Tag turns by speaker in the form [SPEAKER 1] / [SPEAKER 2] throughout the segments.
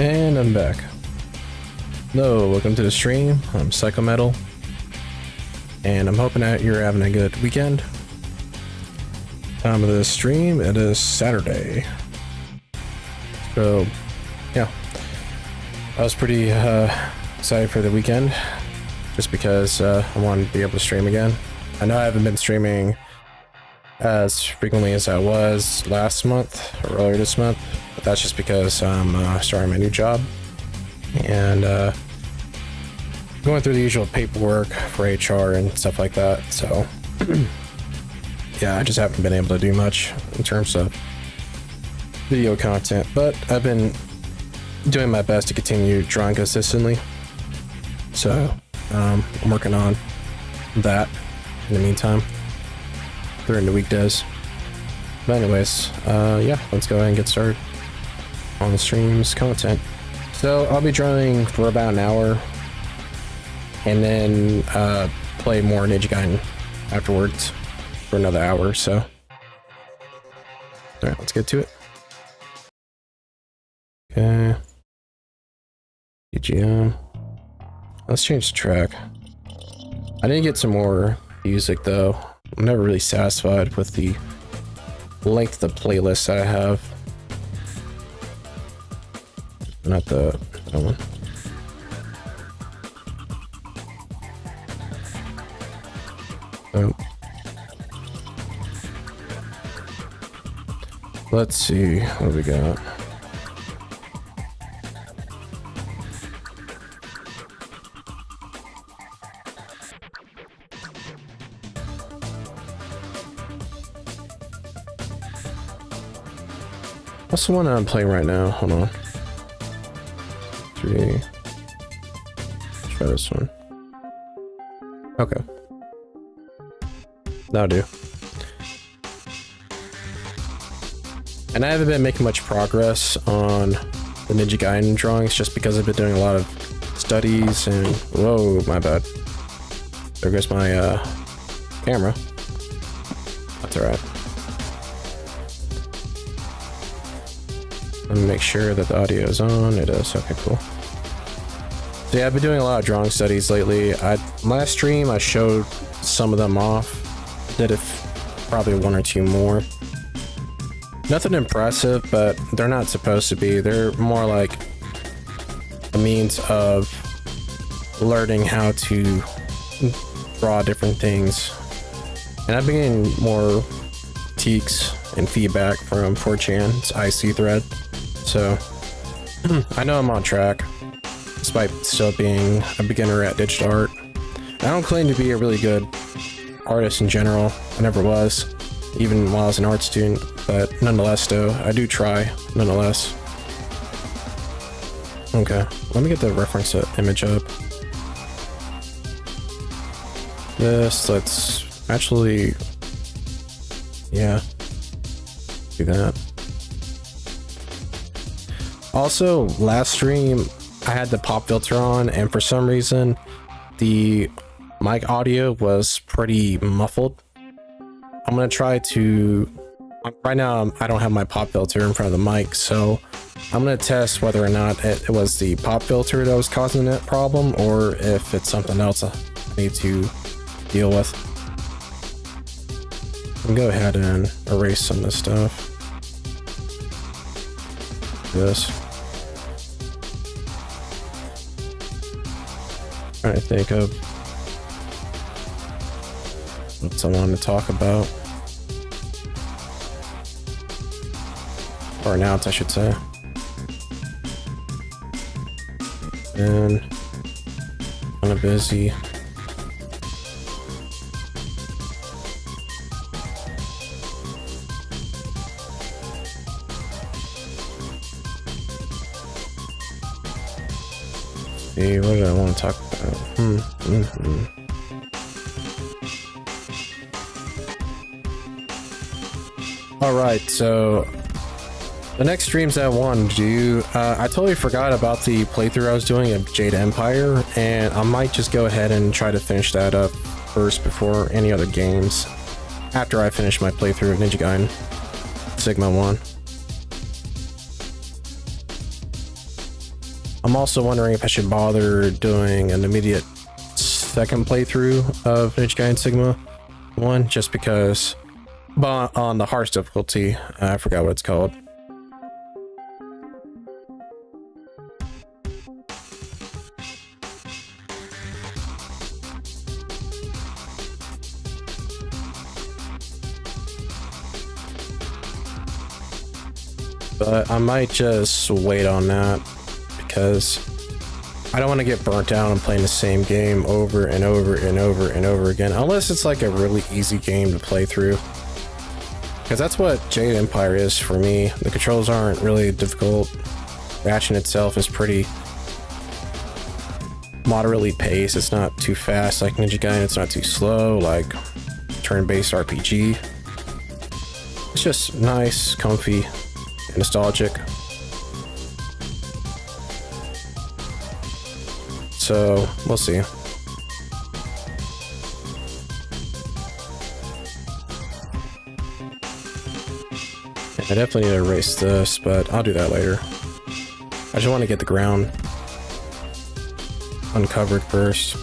[SPEAKER 1] And I'm back. Hello, welcome to the stream. I'm Psycho Metal, and I'm hoping that you're having a good weekend. Time of the stream, it is Saturday. So, yeah, I was pretty excited for the weekend, just because I wanted to be able to stream again. I know I haven't been streaming as frequently as I was last month or earlier this month, but that's just because I'm starting my new job and going through the usual paperwork for HR and stuff like that. So yeah, I just haven't been able to do much in terms of video content, but I've been doing my best to continue drawing consistently. So I'm working on that in the meantime during the weekdays. But anyways, yeah, let's go ahead and get started on the stream's content. So I'll be drawing for about an hour and then play more Ninja Gaiden afterwards for another hour or so. Alright, let's get to it. Okay. BGM. Let's change the track. I need to get some more music though. I'm never really satisfied with the length of the playlist that I have. Not that one. Let's see what we got. What's the one I'm playing right now? Hold on. 3. Let's try this one. Okay. That'll do. And I haven't been making much progress on the Ninja Gaiden drawings just because I've been doing a lot of studies and... Whoa, my bad. There goes my camera. That's alright. Let me make sure that the audio is on. It is. Okay, cool. So yeah, I've been doing a lot of drawing studies lately. Last stream I showed some of them off. Did probably one or two more. Nothing impressive, but they're not supposed to be. They're more like a means of learning how to draw different things. And I've been getting more critiques and feedback from 4chan's IC thread. So I know I'm on track, despite still being a beginner at digital art. I don't claim to be a really good artist in general. I never was, even while I was an art student, but nonetheless though, I do try, nonetheless. Okay, let me get the reference image up. Let's actually, yeah, do that. Also, last stream I had the pop filter on, and for some reason the mic audio was pretty muffled. I'm gonna try to... Right now I don't have my pop filter in front of the mic, so I'm gonna test whether or not it was the pop filter that was causing that problem, or if it's something else I need to deal with. I'll go ahead and erase some of this stuff. This. Trying to think of what I wanted to talk about, or announce, I should say. And kind of busy. What did I want to talk about? Alright, so the next streams I wanted to do, I totally forgot about the playthrough I was doing of Jade Empire, and I might just go ahead and try to finish that up first before any other games, after I finish my playthrough of Ninja Gaiden Sigma 1. I'm also wondering if I should bother doing an immediate second playthrough of Ninja Gaiden Sigma 1, just because, but on the hardest difficulty. I forgot what it's called. But I might just wait on that because I don't want to get burnt out on playing the same game over and over and over and over again, unless it's like a really easy game to play through. Because that's what Jade Empire is for me. The controls aren't really difficult. The action itself is pretty moderately paced. It's not too fast like Ninja Gaiden. It's not too slow like turn-based RPG. It's just nice, comfy, nostalgic. So we'll see. I definitely need to erase this, but I'll do that later. I just want to get the ground uncovered first.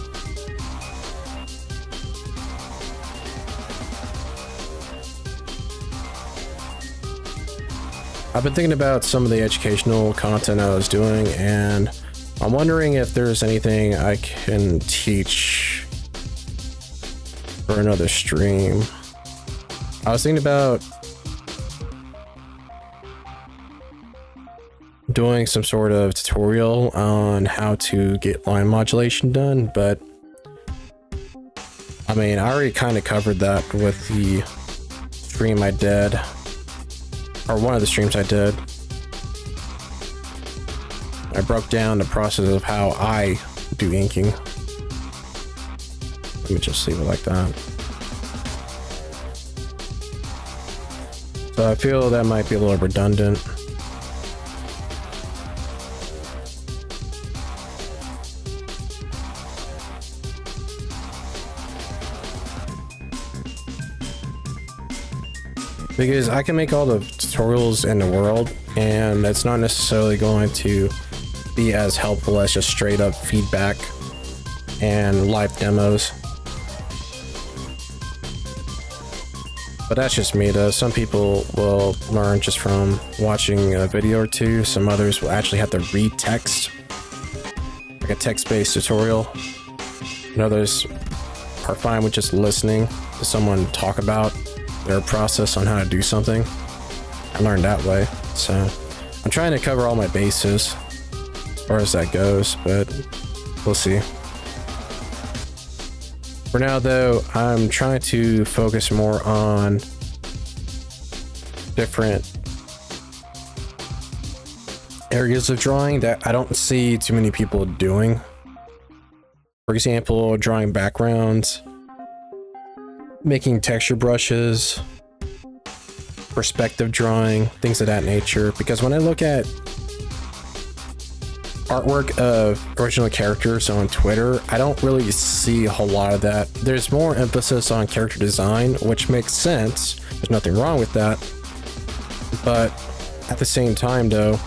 [SPEAKER 1] I've been thinking about some of the educational content I was doing, and I'm wondering if there's anything I can teach for another stream. I was thinking about doing some sort of tutorial on how to get line modulation done, but I mean, I already kind of covered that with the stream I did. Or one of the streams I did. I broke down the process of how I do inking. Let me just leave it like that. So I feel that might be a little redundant. Because I can make all the tutorials in the world, and it's not necessarily going to be as helpful as just straight up feedback and live demos. But that's just me though. Some people will learn just from watching a video or two. Some others will actually have to read text, like a text-based tutorial. And others are fine with just listening to someone talk about their process on how to do something. I learned that way, so I'm trying to cover all my bases as far as that goes, but we'll see. For now though, I'm trying to focus more on different areas of drawing that I don't see too many people doing. For example, drawing backgrounds, making texture brushes, perspective drawing, things of that nature. Because when I look at artwork of original characters on Twitter, I don't really see a whole lot of that. There's more emphasis on character design, which makes sense. There's nothing wrong with that. But at the same time though,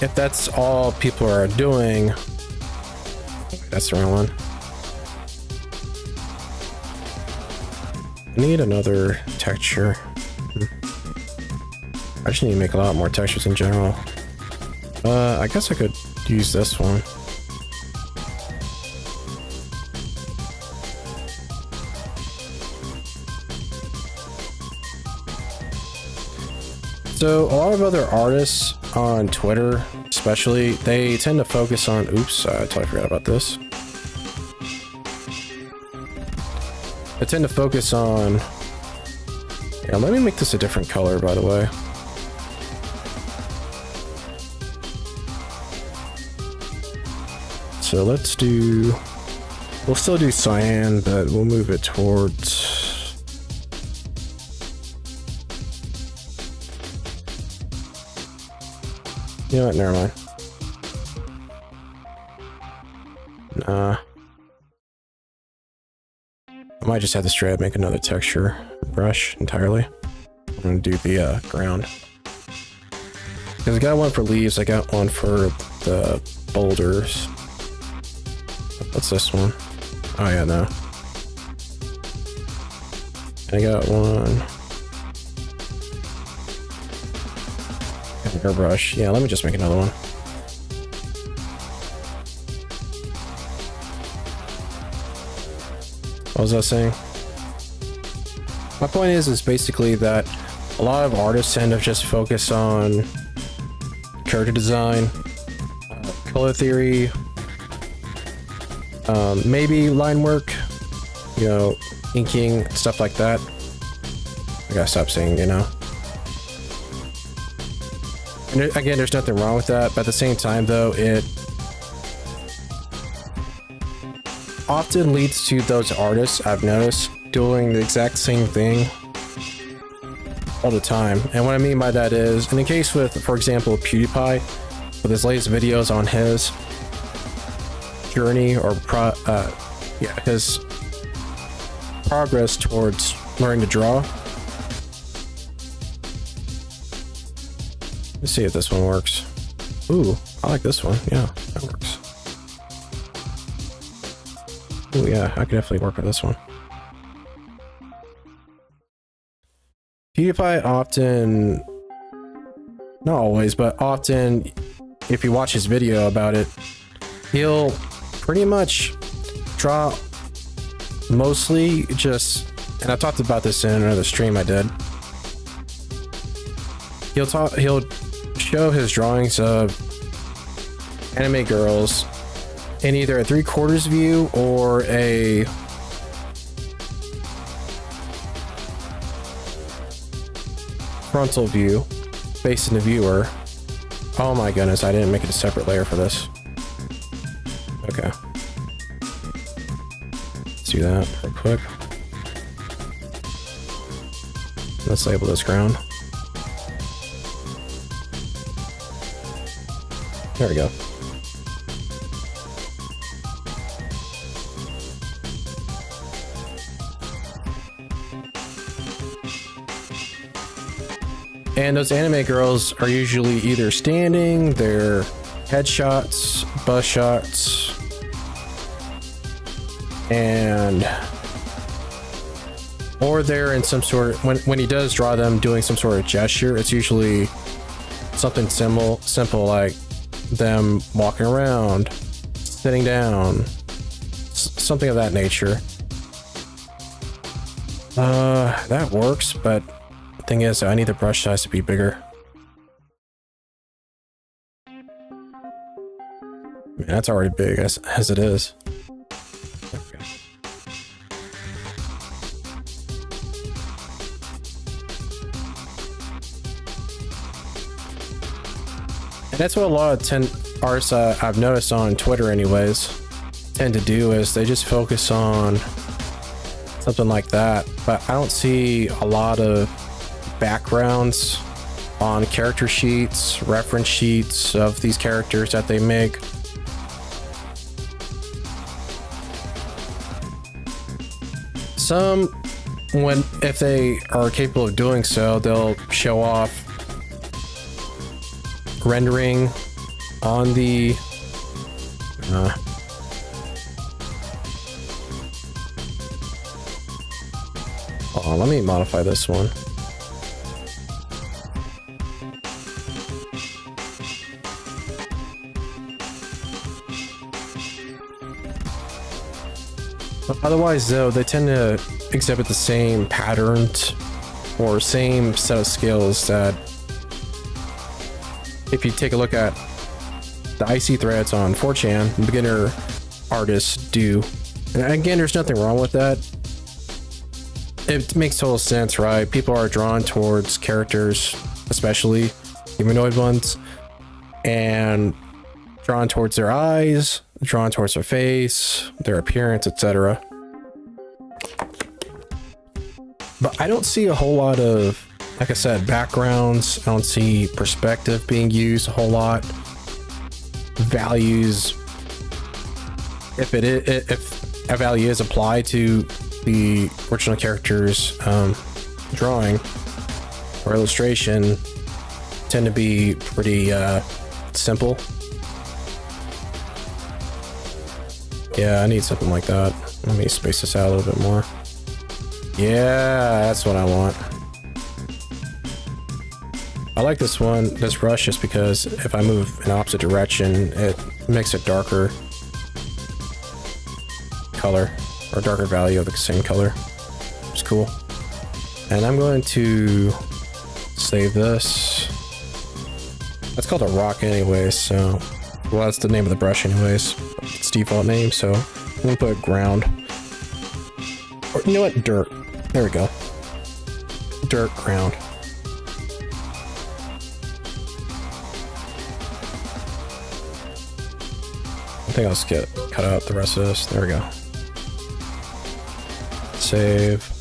[SPEAKER 1] if that's all people are doing, that's the wrong one. I need another texture. I just need to make a lot more textures in general. I guess I could use this one. So a lot of other artists on Twitter, especially, they tend to focus on, oops, I totally forgot about this. They tend to focus on, yeah, let me make this a different color, by the way. So let's do, we'll still do cyan, but we'll move it towards, you know what, never mind. Nah. I might just have to straight up make another texture brush entirely. I'm gonna do the ground. Because I got one for leaves, I got one for the boulders. What's this one? Oh yeah, no. I got one. Airbrush. Yeah, let me just make another one. What was I saying? My point is basically that a lot of artists tend to just focus on character design, color theory, maybe line work, you know, inking, stuff like that. I gotta stop saying, you know. And again, there's nothing wrong with that, but at the same time though, it often leads to those artists I've noticed doing the exact same thing all the time. And what I mean by that is, in the case with, for example, PewDiePie, with his latest videos on his journey or his progress towards learning to draw. Let's see if this one works. Ooh, I like this one. Yeah, that works. Ooh, yeah, I could definitely work with this one. PewDiePie often, not always, but often, if you watch his video about it, he'll pretty much draw mostly just, and I talked about this in another stream I did. He'll show his drawings of anime girls in either a 3/4 view or a frontal view facing the viewer. Oh my goodness, I didn't make it a separate layer for this. Okay. Let's do that real quick. Let's label this ground. There we go. And those anime girls are usually either standing, they're headshots, bust shots, and or they're in some sort of, when he does draw them doing some sort of gesture, it's usually something simple like them walking around, sitting down, something of that nature. That works, but the thing is, I need the brush size to be bigger. Man, that's already big as it is. Okay. And that's what a lot of artists I've noticed on Twitter anyways tend to do, is they just focus on something like that. But I don't see a lot of backgrounds on character sheets, reference sheets of these characters that they make. Some, if they are capable of doing so, they'll show off rendering on the hold on, let me modify this one. But otherwise though, they tend to exhibit the same patterns or same set of skills that, if you take a look at the IC threads on 4chan, beginner artists do. And again, there's nothing wrong with that. It makes total sense, right? People are drawn towards characters, especially humanoid ones, and drawn towards their eyes, drawn towards their face, their appearance, etc. But I don't see a whole lot of, like I said, backgrounds. I don't see perspective being used a whole lot. Values, if a value is applied to the original character's drawing or illustration, tend to be pretty simple. Yeah, I need something like that. Let me space this out a little bit more. Yeah, that's what I want. I like this brush, just because if I move in opposite direction, it makes a darker color, or darker value of the same color. It's cool. And I'm going to save this. That's called a rock anyways, so... Well, that's the name of the brush anyways. It's default name, so I'm gonna put ground. Or, you know what? Dirt. There we go. Dirt, ground. I think I'll just cut out the rest of this. There we go. Save.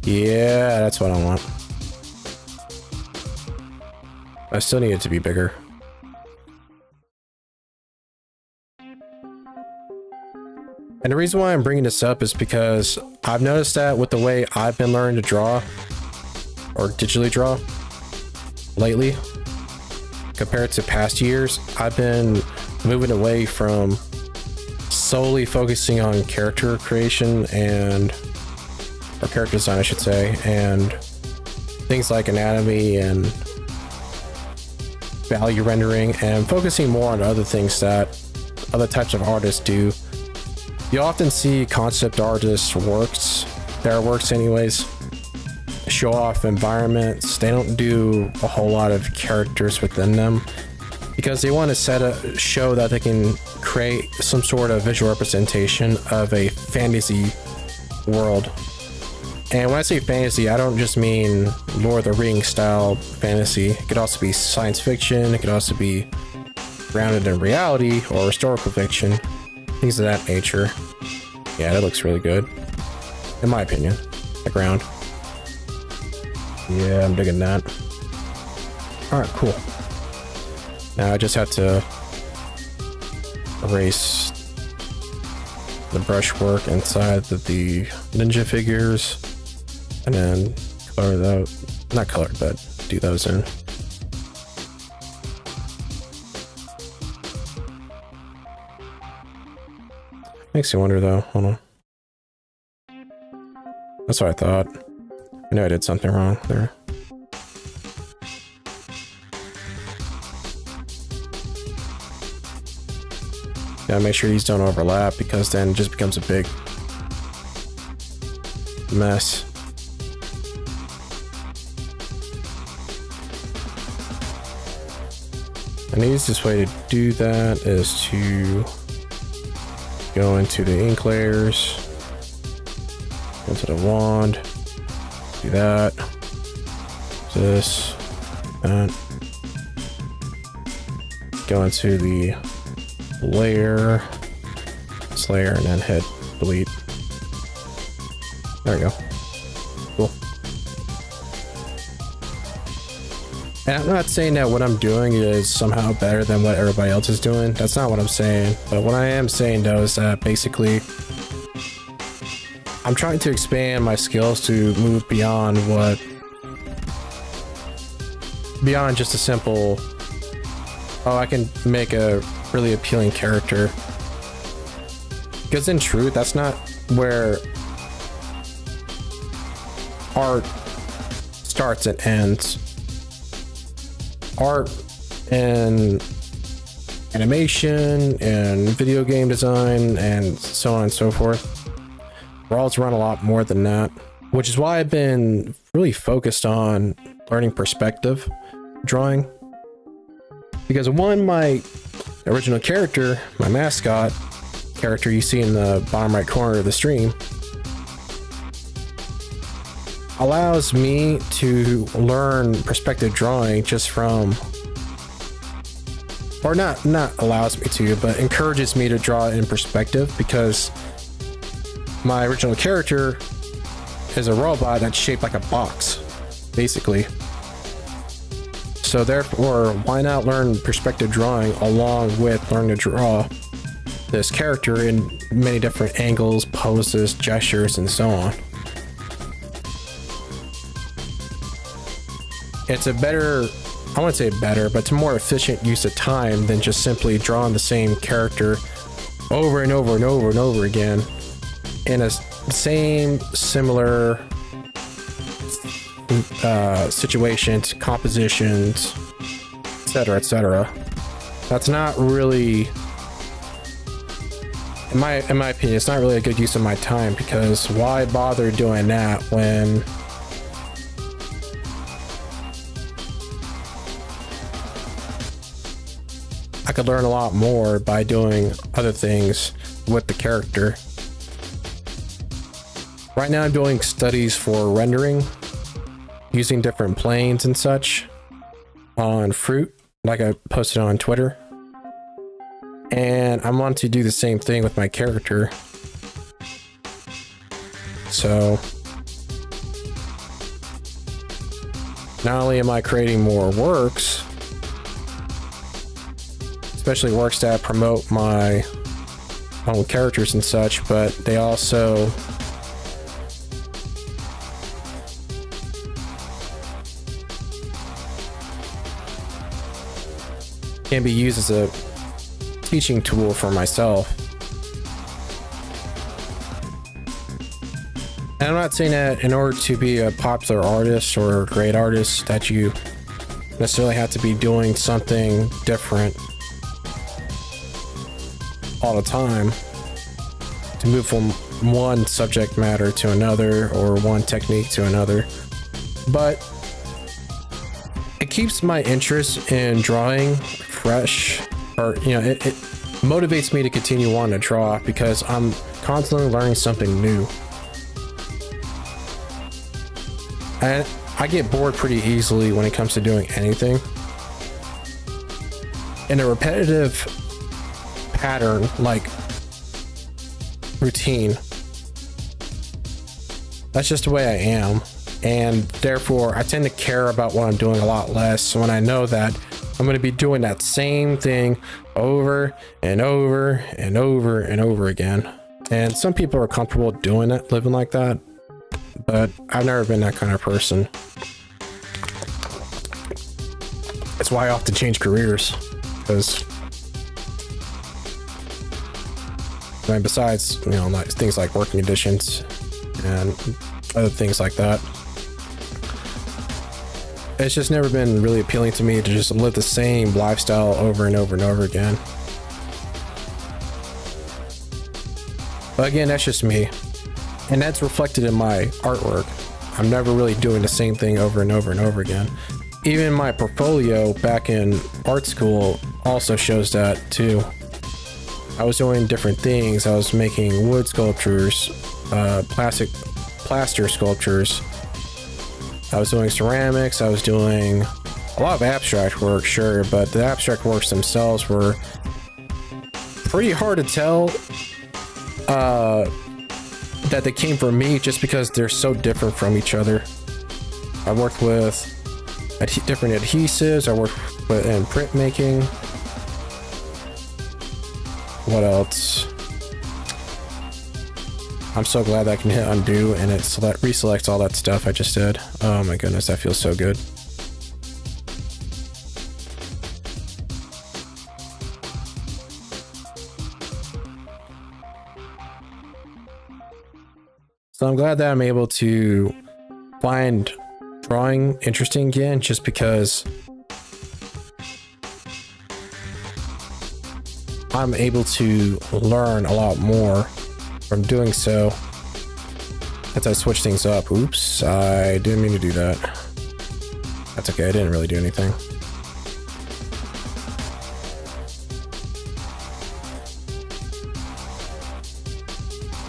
[SPEAKER 1] Yeah, that's what I want. I still need it to be bigger. And the reason why I'm bringing this up is because I've noticed that with the way I've been learning to draw, or digitally draw, lately, compared to past years, I've been moving away from solely focusing on character creation or character design, I should say, and things like anatomy and value rendering, and focusing more on other things that other types of artists do. You often see concept artists' their works anyways, show off environments. They don't do a whole lot of characters within them because they want to show that they can create some sort of visual representation of a fantasy world. And when I say fantasy, I don't just mean Lord of the Rings style fantasy. It could also be science fiction. It could also be grounded in reality or historical fiction, things of that nature. Yeah, that looks really good, in my opinion. The ground. Yeah, I'm digging that. All right, cool. Now I just have to erase the brushwork inside the ninja figures. And then color that, not color, but do those in. Makes you wonder though, hold on. That's what I thought. I know I did something wrong there. Gotta make sure these don't overlap, because then it just becomes a big mess. And the easiest way to do that is to go into the ink layers, go to the wand, do that, this, that, go into the layer, this layer, and then hit delete. There we go. Cool. And I'm not saying that what I'm doing is somehow better than what everybody else is doing. That's not what I'm saying. But what I am saying though is that basically I'm trying to expand my skills to move beyond just a simple, oh, I can make a really appealing character. Because in truth, that's not where art starts and ends. Art and animation and video game design and so on and so forth, worlds run a lot more than that, which is why I've been really focused on learning perspective drawing. Because one, my original character, my mascot character you see in the bottom right corner of the stream, allows me to learn perspective drawing just from, or not allows me to, but encourages me to draw in perspective, because my original character is a robot that's shaped like a box, basically. So therefore, why not learn perspective drawing along with learning to draw this character in many different angles, poses, gestures, and so on. It's a better, I wouldn't say better, but it's a more efficient use of time than just simply drawing the same character over and over and over and over again in a same similar situations, compositions, etc., etc. That's not really, in my opinion, it's not really a good use of my time, because why bother doing that when I could learn a lot more by doing other things with the character. Right now I'm doing studies for rendering using different planes and such on Fruit, like I posted on Twitter. And I want to do the same thing with my character. So not only am I creating more works, especially works that promote my own characters and such, but they also can be used as a teaching tool for myself. And I'm not saying that in order to be a popular artist or a great artist that you necessarily have to be doing something different all the time to move from one subject matter to another or one technique to another, but it keeps my interest in drawing fresh, or it motivates me to continue wanting to draw because I'm constantly learning something new. And I get bored pretty easily when it comes to doing anything. In a repetitive pattern, like routine, that's just the way I am, and therefore I tend to care about what I'm doing a lot less when I know that I'm going to be doing that same thing over and over and over and over again. And some people are comfortable doing it, living like that, but I've never been that kind of person. That's why I often change careers, because besides, like things like working conditions and other things like that, it's just never been really appealing to me to just live the same lifestyle over and over and over again. But again, that's just me, and that's reflected in my artwork. I'm never really doing the same thing over and over and over again. Even my portfolio back in art school also shows that too. I was doing different things. I was making wood sculptures, plaster sculptures. I was doing ceramics. I was doing a lot of abstract work, sure, but the abstract works themselves were pretty hard to tell that they came from me, just because they're so different from each other. I worked with different adhesives. I worked with in printmaking. What else? I'm so glad that I can hit undo and it reselects all that stuff I just did. Oh my goodness, that feels so good. So I'm glad that I'm able to find drawing interesting again, just because I'm able to learn a lot more from doing so as I switch things up. Oops, I didn't mean to do that. That's okay, I didn't really do anything.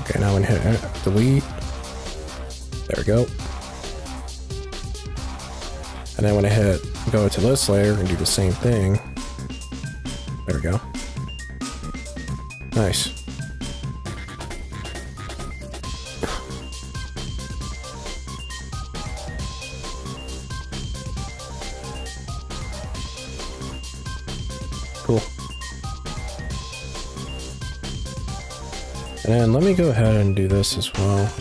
[SPEAKER 1] Okay, now I'm gonna hit delete. There we go. And then when I hit go to this layer and do the same thing. There we go. Nice. Cool. And then let me go ahead and do this as well.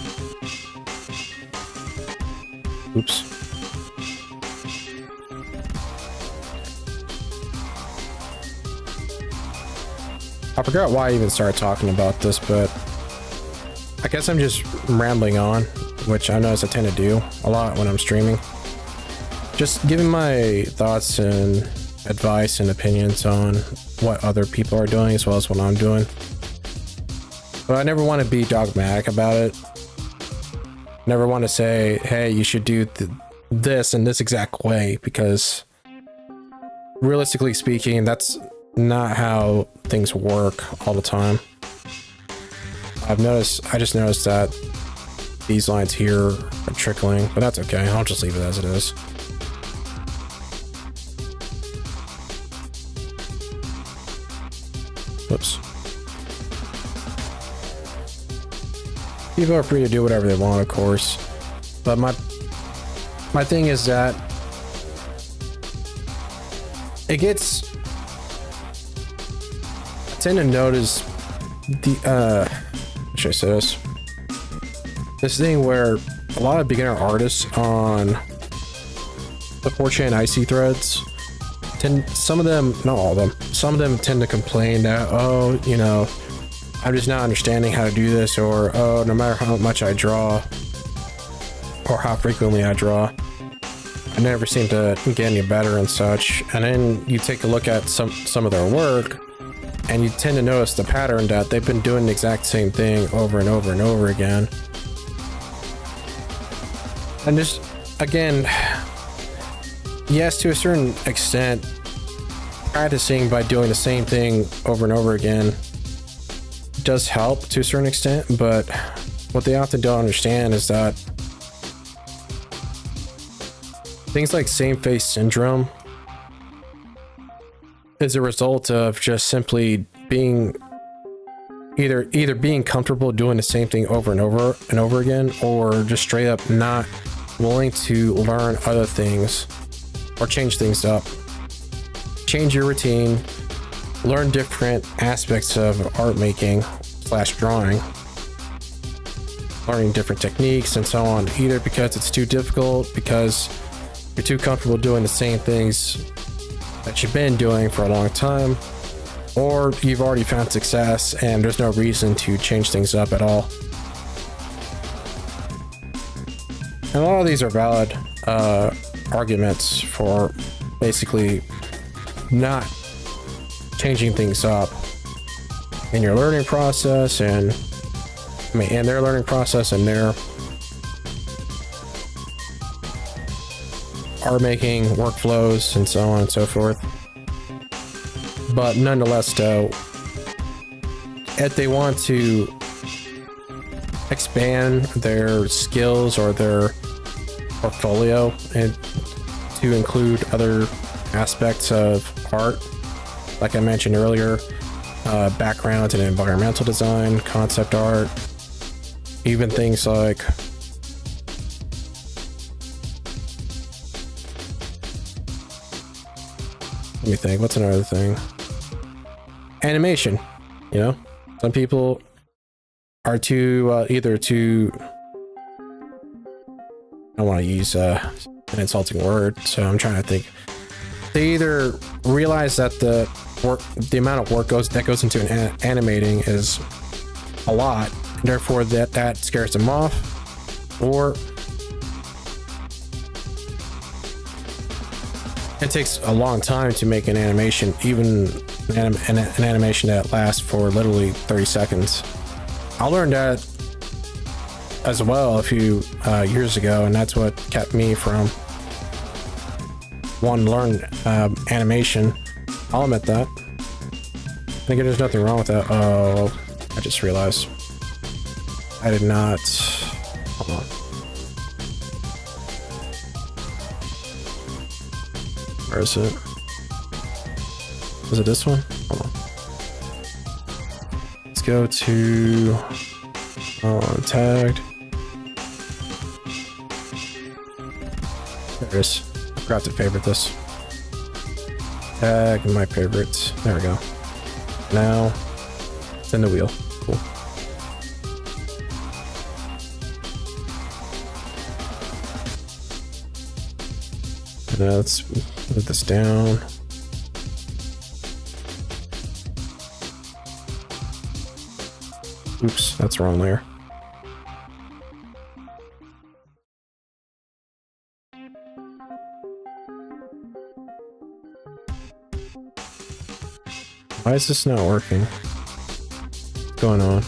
[SPEAKER 1] Oops. I forgot why I even started talking about this, but I guess I'm just rambling on, which I notice I tend to do a lot when I'm streaming. Just giving my thoughts and advice and opinions on what other people are doing as well as what I'm doing. But I never want to be dogmatic about it. Never want to say, hey, you should do this in this exact way, because realistically speaking, that's not how things work all the time. I just noticed that these lines here are trickling, but that's okay. I'll just leave it as it is. Whoops. People are free to do whatever they want, of course, but my thing is that it gets, I tend to notice the should I say this thing where a lot of beginner artists on the 4chan IC threads some of them, not all of them, some of them tend to complain that, oh, you know, I'm just not understanding how to do this, or oh, no matter how much I draw or how frequently I draw, I never seem to get any better and such. And then you take a look at some of their work, and you tend to notice the pattern that they've been doing the exact same thing over and over and over again. And just, again, yes, to a certain extent, practicing by doing the same thing over and over again does help to a certain extent, but what they often don't understand is that things like same face syndrome is a result of just simply being either being comfortable doing the same thing over and over and over again, or just straight up not willing to learn other things or change things up. Change your routine, learn different aspects of art making / drawing, learning different techniques and so on, either because it's too difficult, because you're too comfortable doing the same things that you've been doing for a long time, or you've already found success and there's no reason to change things up at all. And a lot of these are valid arguments for basically not changing things up in your learning process, and in their learning process and their art making workflows and so on and so forth. But nonetheless, though, if they want to expand their skills or their portfolio and to include other aspects of art, like I mentioned earlier, background and environmental design, concept art, even things like let me think, what's another thing? Animation. You know, some people are too either too, I don't want to use an insulting word, so I'm trying to think. They either realize that the amount of work that goes into animating is a lot, and therefore that scares them off, or it takes a long time to make an animation, even an animation that lasts for literally 30 seconds. I learned that as well a few years ago, and that's what kept me from wanting to learn animation. I'll admit that. I think there's nothing wrong with that. Oh, I just realized I did not. Hold on. Where is it? Was it this one? Hold on. Let's go to tagged. There it is. I forgot to favorite this. Tag my favorites. There we go. Now it's in the wheel. Cool. Now let's move this down. Oops, that's the wrong layer. Why is this not working? What's going on?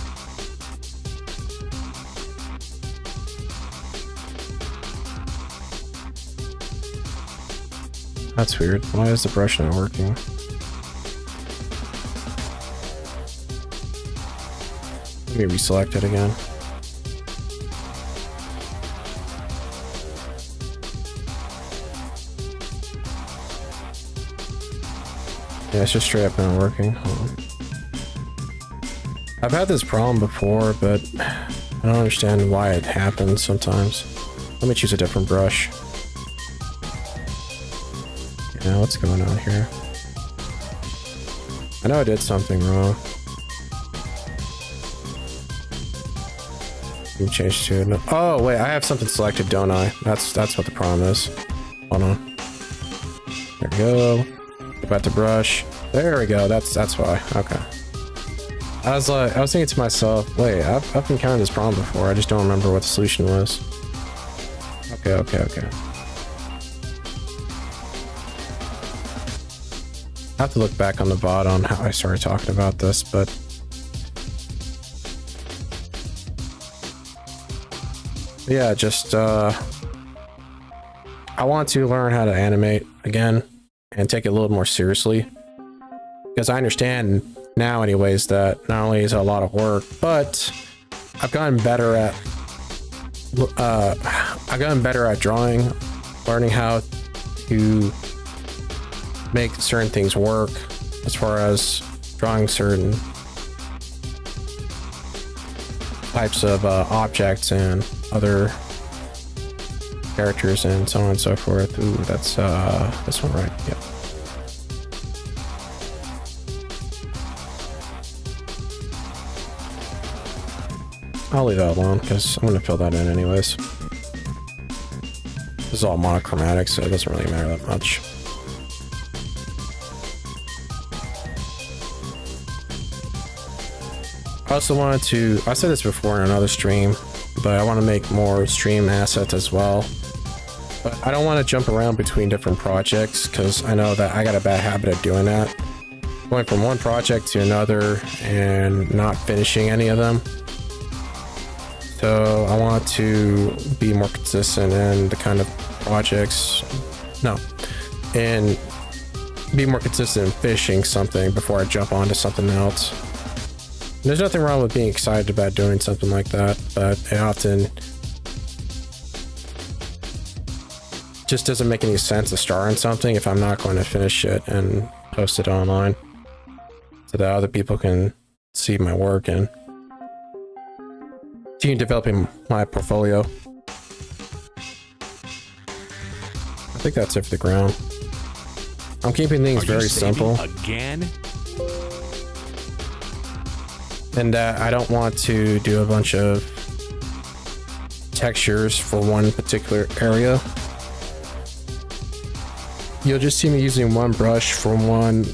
[SPEAKER 1] That's weird. Why is the brush not working? Let me reselect it again. Yeah, it's just straight up not working. Hold on. I've had this problem before, but I don't understand why it happens sometimes. Let me choose a different brush. Yeah, what's going on here? I know I did something wrong. Let me change to it. Oh wait, I have something selected, don't I? That's what the problem is. Hold on. There we go. Go back to brush. There we go. That's why. Okay. I was thinking to myself, wait, I've encountered this problem before. I just don't remember what the solution was. Okay. I have to look back on the VOD on how I started talking about this, but yeah, just I want to learn how to animate again and take it a little more seriously, because I understand now anyways that not only is it a lot of work, but I've gotten better at drawing, learning how to make certain things work as far as drawing certain types of objects and other characters and so on and so forth. Ooh, that's this one, right? Yep. I'll leave that alone because I'm going to fill that in anyways. This is all monochromatic, so it doesn't really matter that much. I also wanted to, I said this before in another stream, but I want to make more stream assets as well. But I don't want to jump around between different projects because I know that I got a bad habit of doing that. Going from one project to another and not finishing any of them. So I want to be more consistent in the kind of projects, and be more consistent in finishing something before I jump onto something else. There's nothing wrong with being excited about doing something like that, but it often just doesn't make any sense to start on something if I'm not going to finish it and post it online so that other people can see my work and continue developing my portfolio. I think that's it for the ground. I'm keeping things very simple.
[SPEAKER 2] Again?
[SPEAKER 1] And I don't want to do a bunch of textures for one particular area. You'll just see me using one brush for one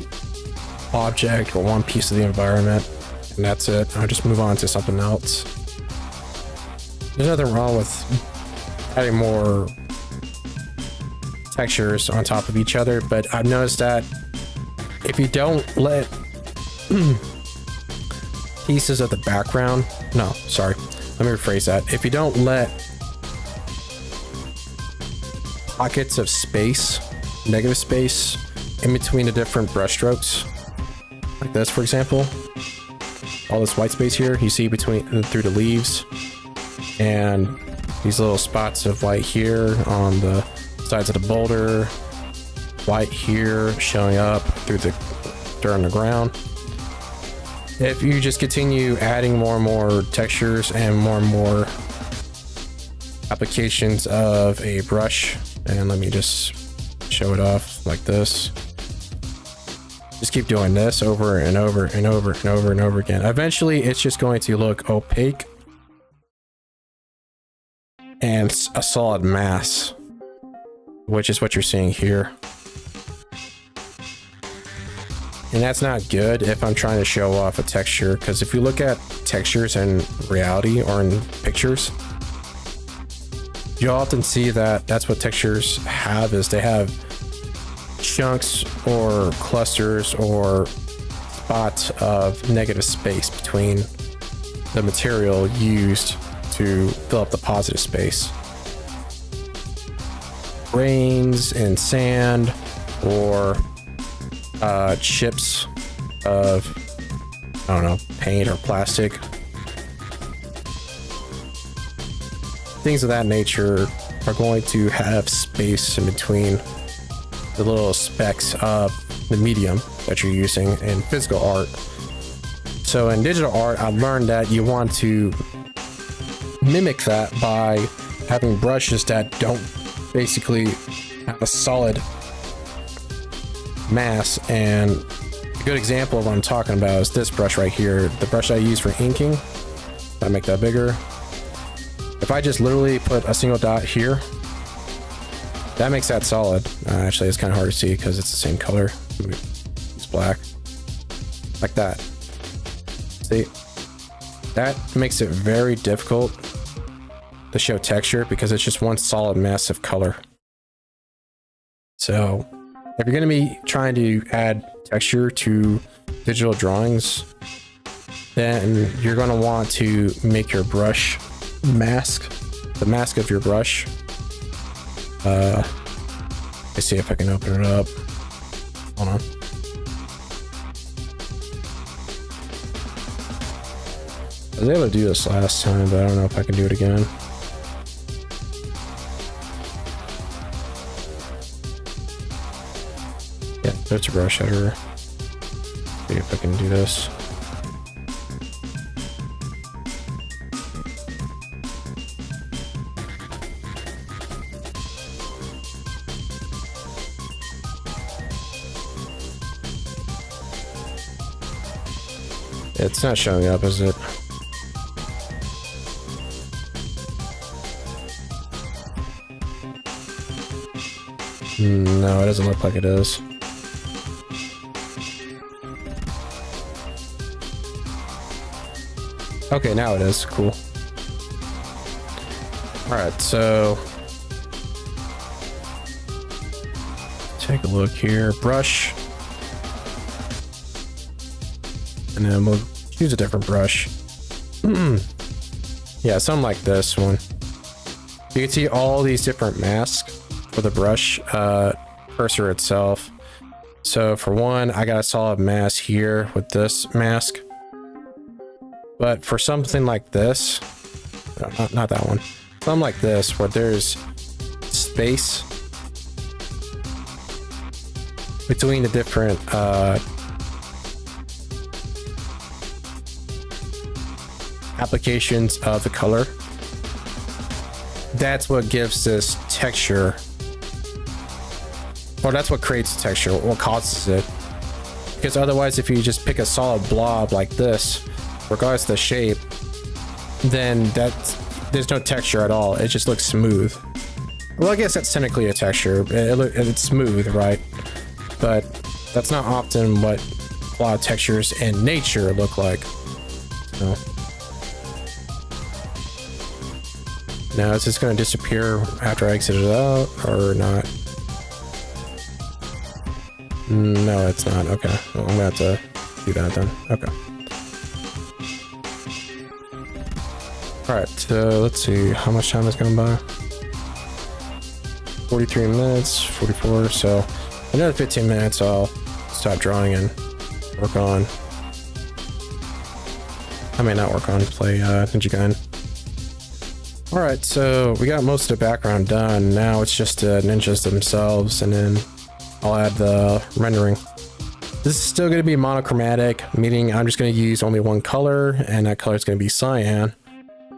[SPEAKER 1] object or one piece of the environment, and that's it. I'll just move on to something else. There's nothing wrong with adding more textures on top of each other, but I've noticed that if you don't let pieces of the background, let me rephrase that. If you don't let pockets of space, negative space, in between the different brush strokes, like this, for example, all this white space here, you see between through the leaves, and these little spots of white here on the sides of the boulder, white here showing up through the dirt on the ground. If you just continue adding more and more textures and more applications of a brush, and let me just show it off like this. Just keep doing this over and over and over and over and over again. Eventually, it's just going to look opaque and a solid mass. which is what you're seeing here. And that's not good if I'm trying to show off a texture, because if you look at textures in reality or in pictures, you'll often see that that's what textures have, is they have chunks or clusters or spots of negative space between the material used to fill up the positive space. Grains and sand, or chips of, I don't know, paint or plastic. Things of that nature are going to have space in between the little specks of the medium that you're using in physical art. So in digital art, I've learned that you want to mimic that by having brushes that don't basically have a solid mass. And a good example of what I'm talking about is this brush right here, the brush I use for inking. If I make that bigger, if I just literally put a single dot here, that makes that solid. Actually, it's kind of hard to see because it's the same color. It's black, like that. See, that makes it very difficult to show texture because it's just one solid mass of color. So if you're going to be trying to add texture to digital drawings, then you're going to want to make your brush mask, the mask of your brush. Let's see if I can open it up. Hold on. I was able to do this last time, but I don't know if I can do it again. Yeah, there's a brush editor. See if I can do this. It's not showing up, is it? No, it doesn't look like it is. Okay, now it is. Cool. Alright, so take a look here. Brush. And then we'll choose a different brush. Yeah, something like this one. You can see all these different masks for the brush cursor itself. So for one, I got a solid mask here with this mask. But for something like this, not that one, something like this where there's space between the different applications of the color, that's what gives this texture, or that's what creates the texture, what causes it. Because otherwise, if you just pick a solid blob like this, regardless of the shape, then there's no texture at all. It just looks smooth. Well, I guess that's technically a texture. It's smooth, right? But that's not often what a lot of textures in nature look like. So. Now, is this going to disappear after I exit it out or not? No, it's not. Okay. Well, I'm going to have to do that then. Okay. Alright, so let's see how much time is going by. 43 minutes, 44, so another 15 minutes I'll stop drawing and work on. I may not work on, play Ninja Gaiden. Alright, so we got most of the background done. Now it's just the ninjas themselves, and then I'll add the rendering. This is still going to be monochromatic, meaning I'm just going to use only one color, and that color is going to be cyan.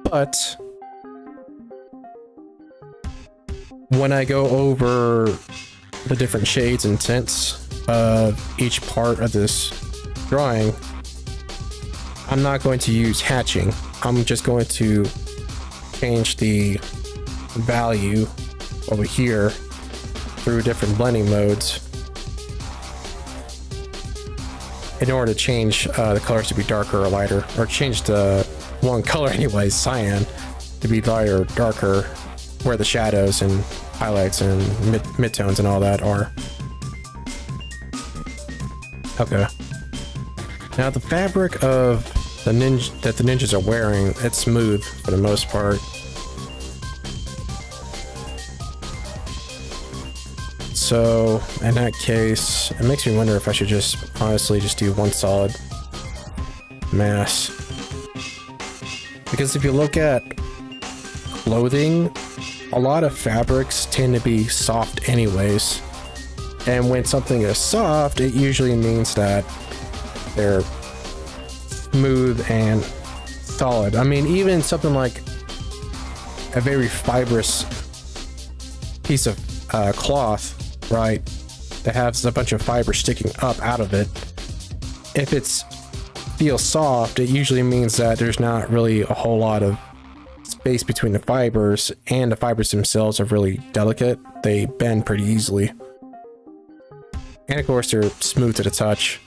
[SPEAKER 1] But when I go over the different shades and tints of each part of this drawing, I'm not going to use hatching. I'm just going to change the value over here through different blending modes in order to change the colors to be darker or lighter, or change the one color anyways, cyan, to be lighter or darker, where the shadows and highlights and midtones and all that are. Okay. Now the fabric of the ninjas are wearing, it's smooth for the most part. So in that case, it makes me wonder if I should just honestly just do one solid mass. Because if you look at clothing, a lot of fabrics tend to be soft anyways. And when something is soft, it usually means that they're smooth and solid. I mean, even something like a very fibrous piece of cloth, right, that has a bunch of fiber sticking up out of it, if it's feels soft, it usually means that there's not really a whole lot of space between the fibers, and the fibers themselves are really delicate. They bend pretty easily, and of course they're smooth to the touch.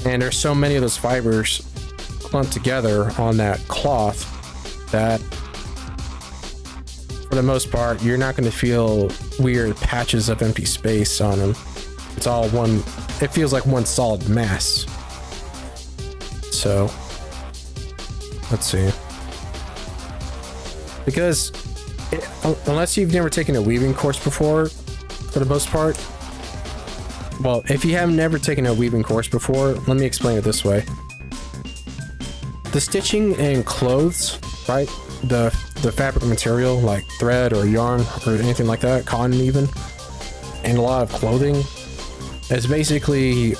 [SPEAKER 1] And there's so many of those fibers clumped together on that cloth that for the most part you're not going to feel weird patches of empty space on them. It's all one, it feels like one solid mass. So let's see, because unless you've never taken a weaving course before, for the most part, well, if you have never taken a weaving course before, let me explain it this way. The stitching in clothes, right, the fabric material like thread or yarn or anything like that, cotton even, and a lot of clothing is basically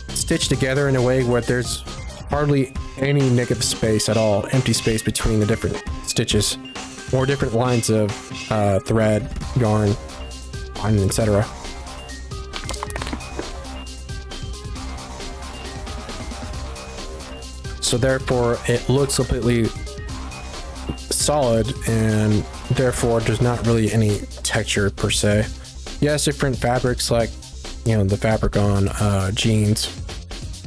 [SPEAKER 1] stitched together in a way where there's hardly any negative space at all, empty space between the different stitches or different lines of thread, yarn, etc. So therefore it looks completely solid, and therefore there's not really any texture per se. Yes, different fabrics, like, you know, the fabric on jeans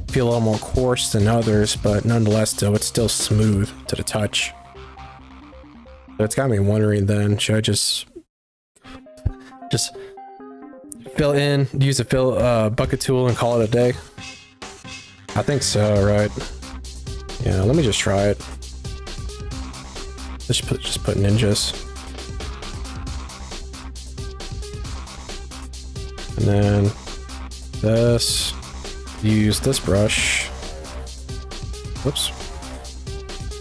[SPEAKER 1] feel a little more coarse than others, but nonetheless though it's still smooth to the touch. So it's got me wondering then, should I just fill in, use a fill bucket tool and call it a day? I think so, right? Yeah, let me just try it. Just put ninjas. And then this, use this brush. Whoops.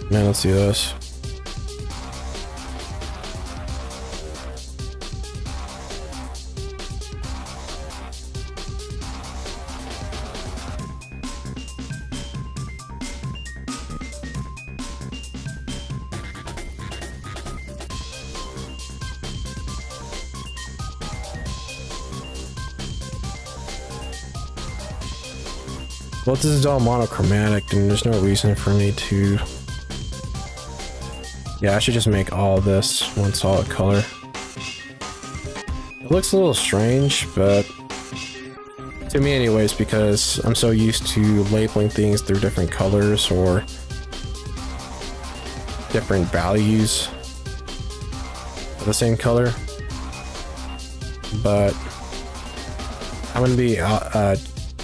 [SPEAKER 1] Man, let's do this. Well, this is all monochromatic, and there's no reason for me to... Yeah, I should just make all this one solid color. It looks a little strange, but to me anyways, because I'm so used to labeling things through different colors or different values of the same color. But I'm gonna be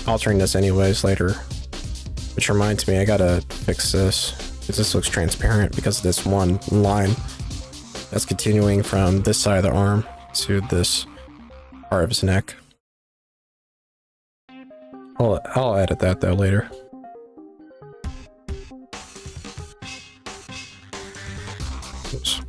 [SPEAKER 1] altering this anyways later, which reminds me, I gotta fix this because this looks transparent because of this one line that's continuing from this side of the arm to this part of his neck. I'll edit that though later. Oops.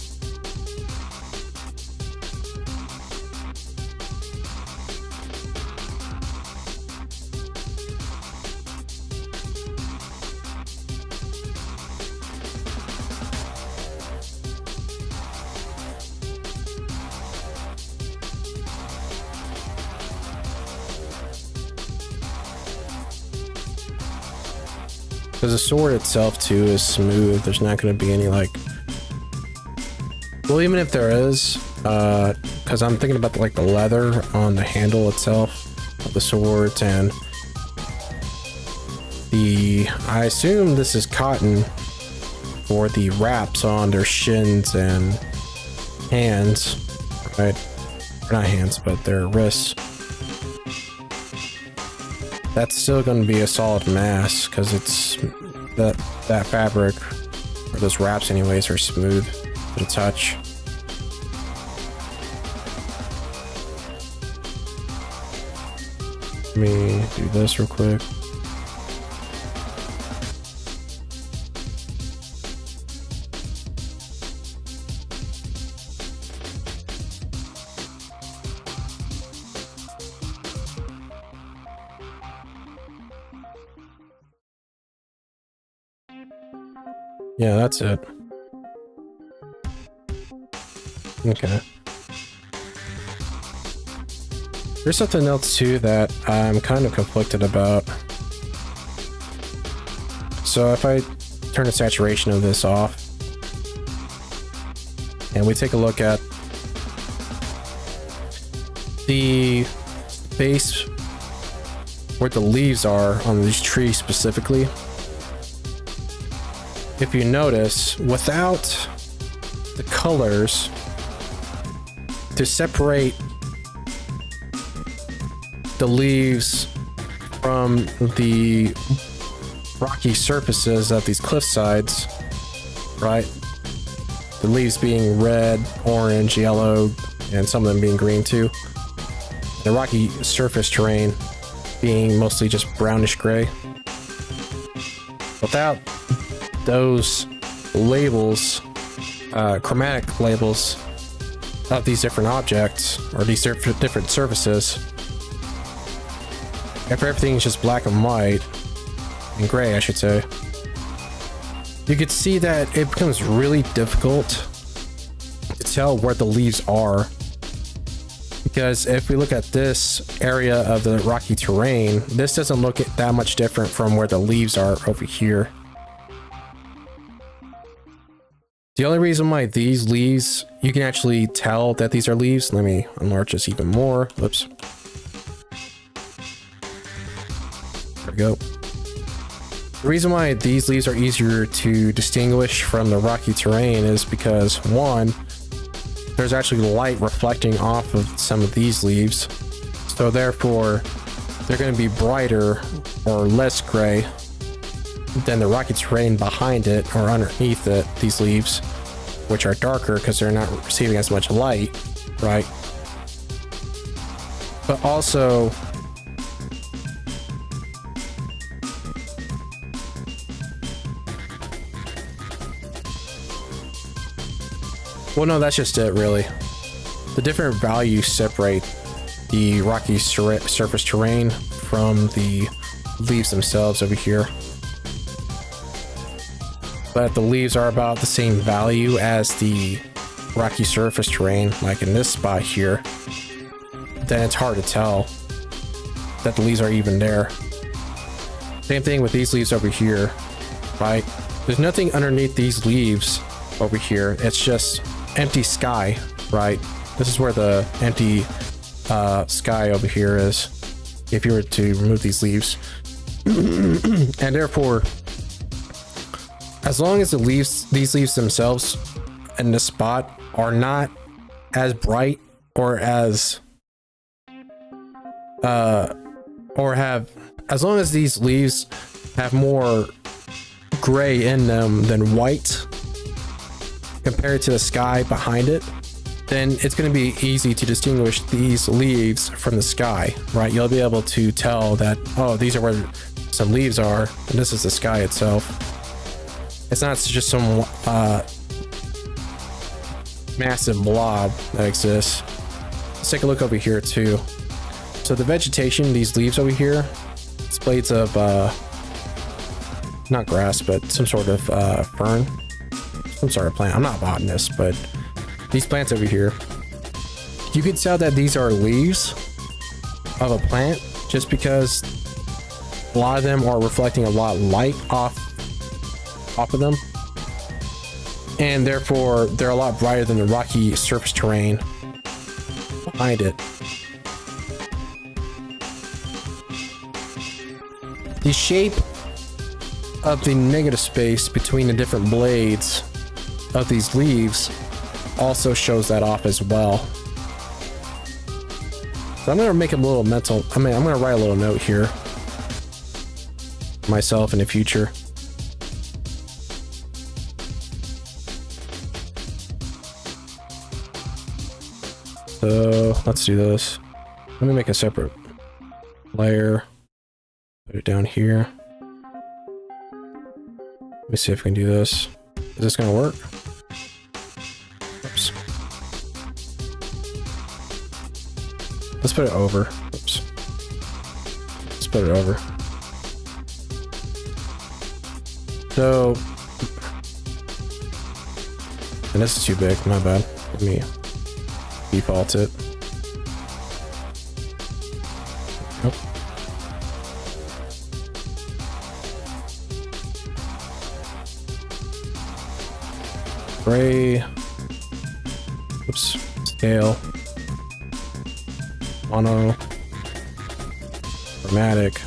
[SPEAKER 1] Because the sword itself too is smooth. There's not going to be any like Well, even if there is, because I'm thinking about like the leather on the handle itself of the swords, and I assume this is cotton for the wraps on their shins and hands, right? Or not hands, but their wrists. That's still going to be a solid mass because it's that fabric, or those wraps anyways, are smooth to the touch. Let me do this real quick. Yeah, that's it. Okay. There's something else too that I'm kind of conflicted about. So if I turn the saturation of this off and we take a look at the space where the leaves are on these trees specifically, if you notice, without the colors to separate the leaves from the rocky surfaces of these cliff sides, right? The leaves being red, orange, yellow, and some of them being green too. The rocky surface terrain being mostly just brownish gray. Without those labels, chromatic labels of these different objects or these different surfaces, if everything's just black and white and gray, I should say, you could see that it becomes really difficult to tell where the leaves are. Because if we look at this area of the rocky terrain, this doesn't look that much different from where the leaves are over here. The only reason why these leaves, you can actually tell that these are leaves. Let me enlarge this even more. Whoops. There we go. The reason why these leaves are easier to distinguish from the rocky terrain is because, one, there's actually light reflecting off of some of these leaves. So therefore, they're going to be brighter or less gray than the rocky terrain behind it or underneath it, these leaves, which are darker because they're not receiving as much light, right? But also, well, no, that's just it, really. The different values separate the rocky surface terrain from the leaves themselves over here. But if the leaves are about the same value as the rocky surface terrain, like in this spot here, then it's hard to tell that the leaves are even there. Same thing with these leaves over here, right? There's nothing underneath these leaves over here. It's just empty sky, right? This is where the empty sky over here is, if you were to remove these leaves. And therefore, as long as these leaves themselves in this spot are not as bright or as as long as these leaves have more gray in them than white compared to the sky behind it, then it's going to be easy to distinguish these leaves from the sky, right? You'll be able to tell that, oh, these are where some leaves are, and this is the sky itself. It's not just some massive blob that exists. Let's take a look over here too. So the vegetation, these leaves over here, it's blades of not grass, but some sort of fern, some sort of plant. I'm not a botanist, but these plants over here, you can tell that these are leaves of a plant just because a lot of them are reflecting a lot of light off of them. and therefore they're a lot brighter than the rocky surface terrain behind it. The shape of the negative space between the different blades of these leaves also shows that off as well. So I'm gonna make a little mental, I'm gonna write a little note here for myself in the future. So let's do this. Let me make a separate layer. Put it down here. Let me see if we can do this. Is this gonna work? Oops. Let's put it over. Oops. Let's put it over. So, and this is too big, my bad. Let me default it. Nope. Gray. Oops. Scale. Mono. Chromatic.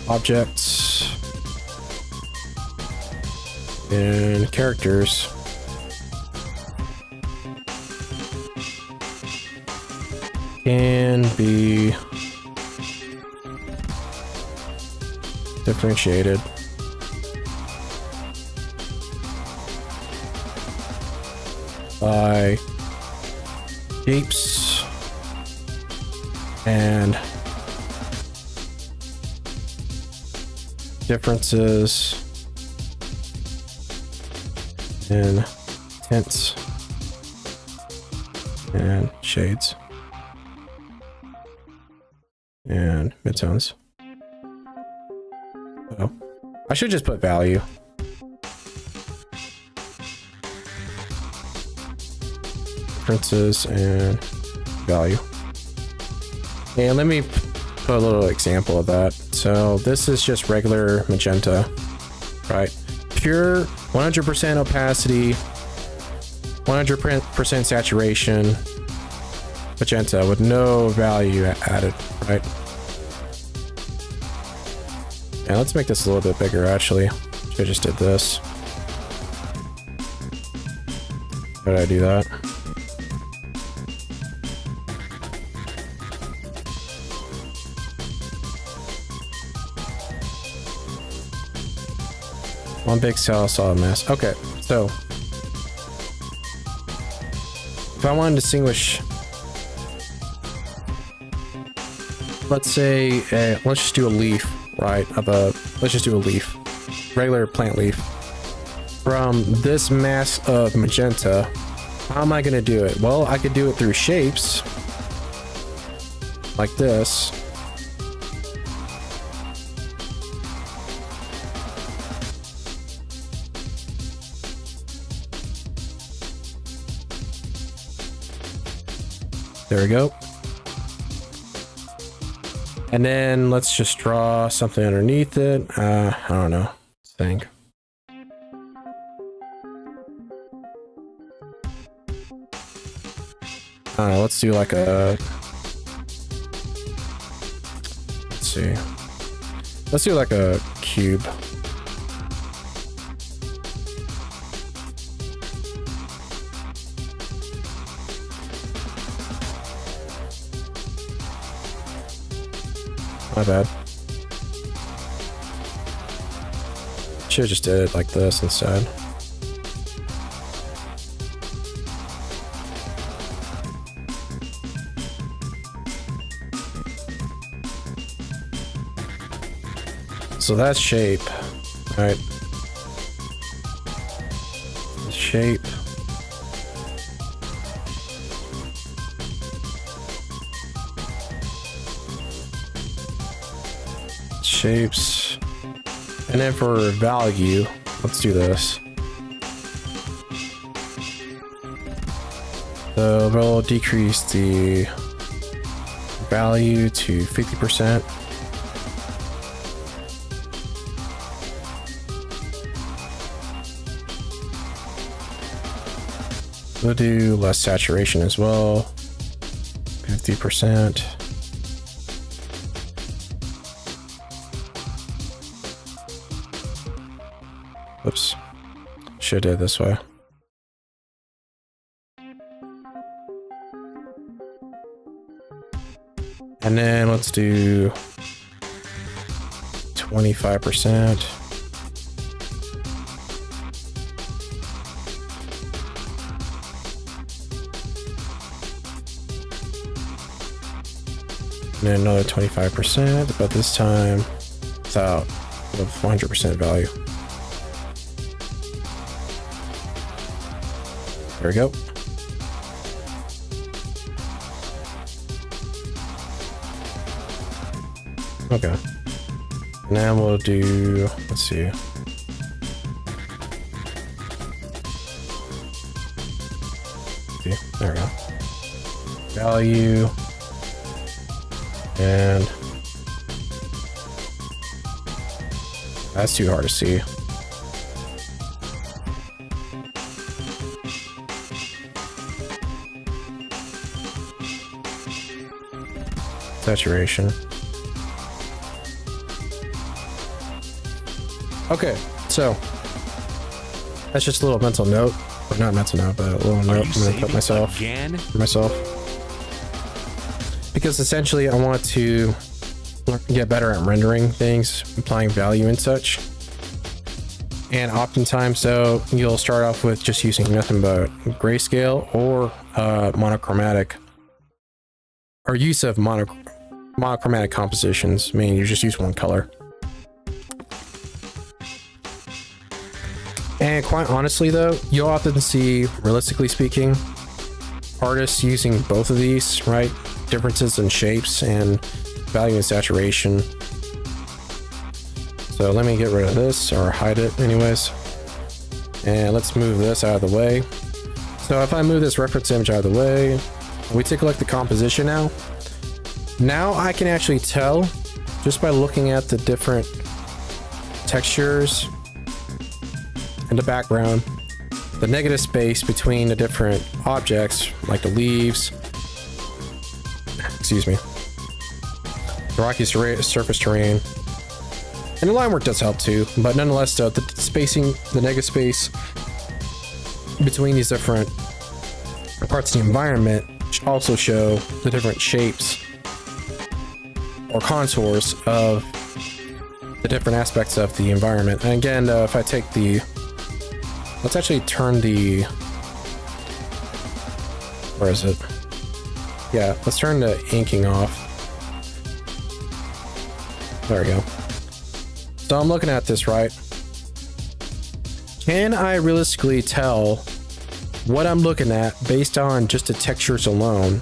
[SPEAKER 1] Objects. And characters. Can be differentiated by shapes and differences in tints and shades and midtones. Oh, I should just put value. Differences and value. And let me put a little example of that. So this is just regular magenta, right? Pure 100% opacity, 100% saturation magenta with no value added, right? And let's make this a little bit bigger actually. I just did this. How did I do that? One big cell, solid mass. Okay, so if I want to distinguish, let's say, let's just do a leaf, right? Let's just do a leaf, regular plant leaf. From this mass of magenta, how am I going to do it? Well, I could do it through shapes, like this. There we go. And then let's just draw something underneath it. I don't know. Think. I don't know. Let's do like a. Let's see. Let's do like a cube. My bad. Should've just did it like this instead. So that's shape, right? Shape. Shapes. And then for value, let's do this. So we'll decrease the value to 50%. We'll do less saturation as well. 50%. Oops. Should do it this way. And then let's do 25%. And then another 25%, but this time without 100% value. There we go. Okay. Now we'll do, let's see. There we go. Value. And that's too hard to see. Saturation. Okay, so that's just a little mental note, or not mental note, but a little note I'm gonna put myself for myself, because essentially I want to get better at rendering things, applying value and such. And oftentimes, so you'll start off with just using nothing but grayscale or monochromatic, or use of monochromatic compositions, meaning you just use one color. And quite honestly though, you'll often see, realistically speaking, artists using both of these, right? Differences in shapes and value and saturation. So let me get rid of this, or hide it anyways. And let's move this out of the way. So if I move this reference image out of the way, we take a look at the composition now. Now I can actually tell, just by looking at the different textures in the background, the negative space between the different objects, like the leaves, excuse me, the rocky surface terrain, and the line work does help too, but nonetheless though, the spacing, the negative space between these different parts of the environment also show the different shapes or contours of the different aspects of the environment. And again, if I take the, let's actually turn the, where is it? Yeah, let's turn the inking off. There we go. So I'm looking at this, right? Can I realistically tell what I'm looking at based on just the textures alone?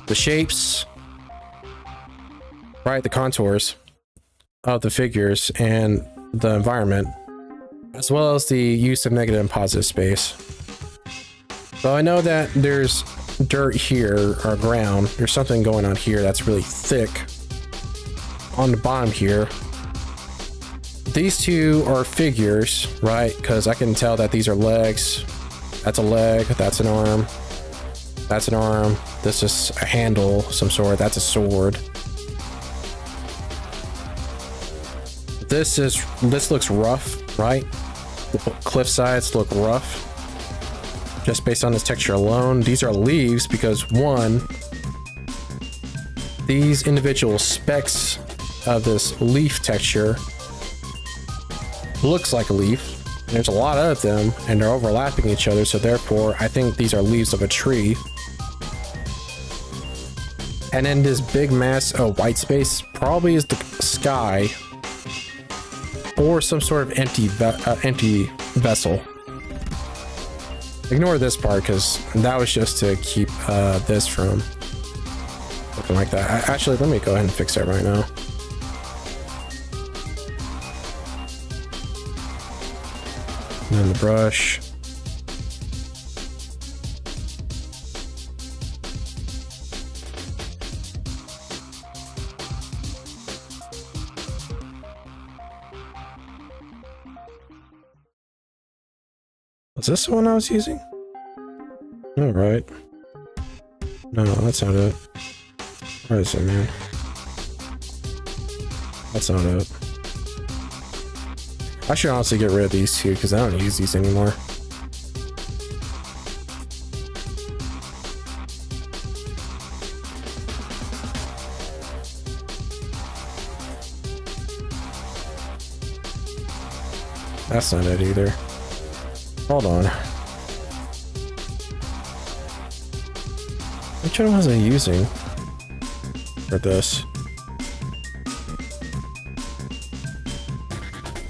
[SPEAKER 1] The shapes, right? The contours of the figures and the environment, as well as the use of negative and positive space. So I know that there's dirt here, or ground. There's something going on here that's really thick on the bottom here. These two are figures, right? Because I can tell that these are legs. That's a leg, that's an arm, that's an arm, this is a handle, some sort, that's a sword. This looks rough, right? The cliff sides look rough. Just based on this texture alone. These are leaves because one, these individual specks of this leaf texture looks like a leaf. And there's a lot of them and they're overlapping each other, so therefore I think these are leaves of a tree. And then this big mass of white space probably is the sky or some sort of empty vessel. Ignore this part because that was just to keep this from looking like that. Actually, let me go ahead and fix that right now. And then the brush. Was this the one I was using? Alright. No, that's not it. Where is it, man? That's not it. I should honestly get rid of these two because I don't use these anymore. That's not it either. Hold on. Which one was I using for this?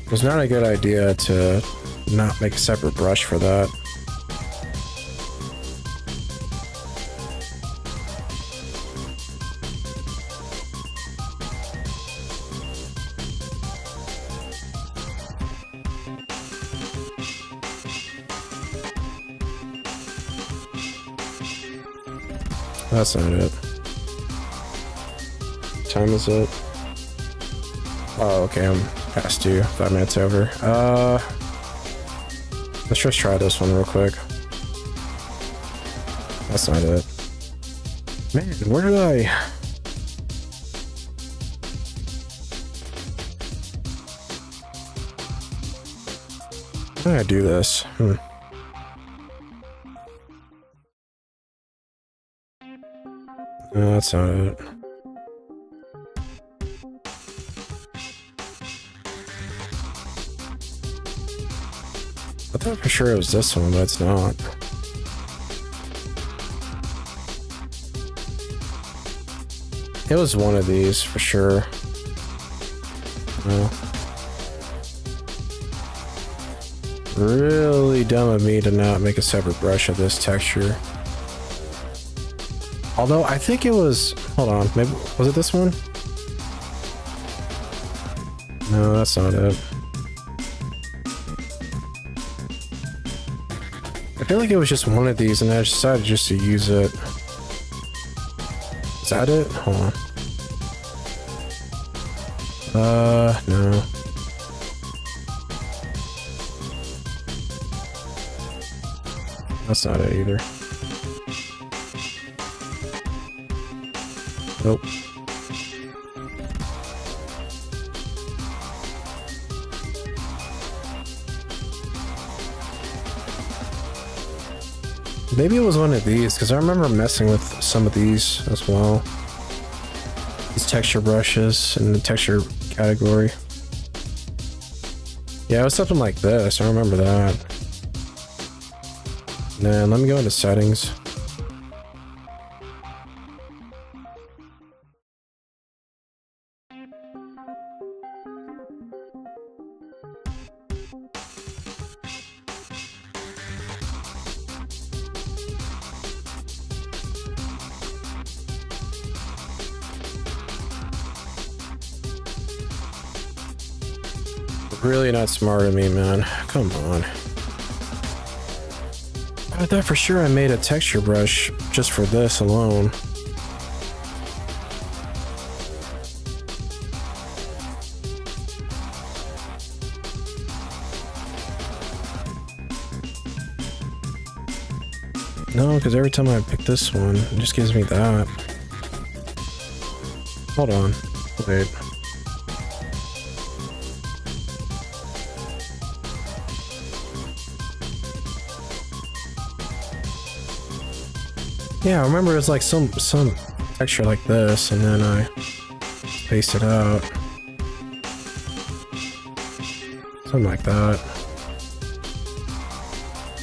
[SPEAKER 1] It's not a good idea to not make a separate brush for that. That's not it. What time is it? Oh, okay, I'm past due. 5 minutes over. Let's just try this one real quick. That's not it. Man, where did I... How did I do this? No, that's not it. I thought for sure it was this one, but it's not. It was one of these for sure. Really dumb of me to not make a separate brush of this texture. Although I think it was, hold on, maybe, was it this one? No, that's not it. I feel like it was just one of these and I decided just to use it. Is that it? Hold on. No. That's not it either. Nope. Maybe it was one of these, because I remember messing with some of these as well. These texture brushes in the texture category. Yeah, it was something like this. I remember that. Then let me go into settings. Really not smart of me, man. Come on. I thought for sure I made a texture brush just for this alone. No, because every time I pick this one, it just gives me that. Hold on. Wait. Yeah, I remember it was like some texture like this, and then I spaced it out. Something like that.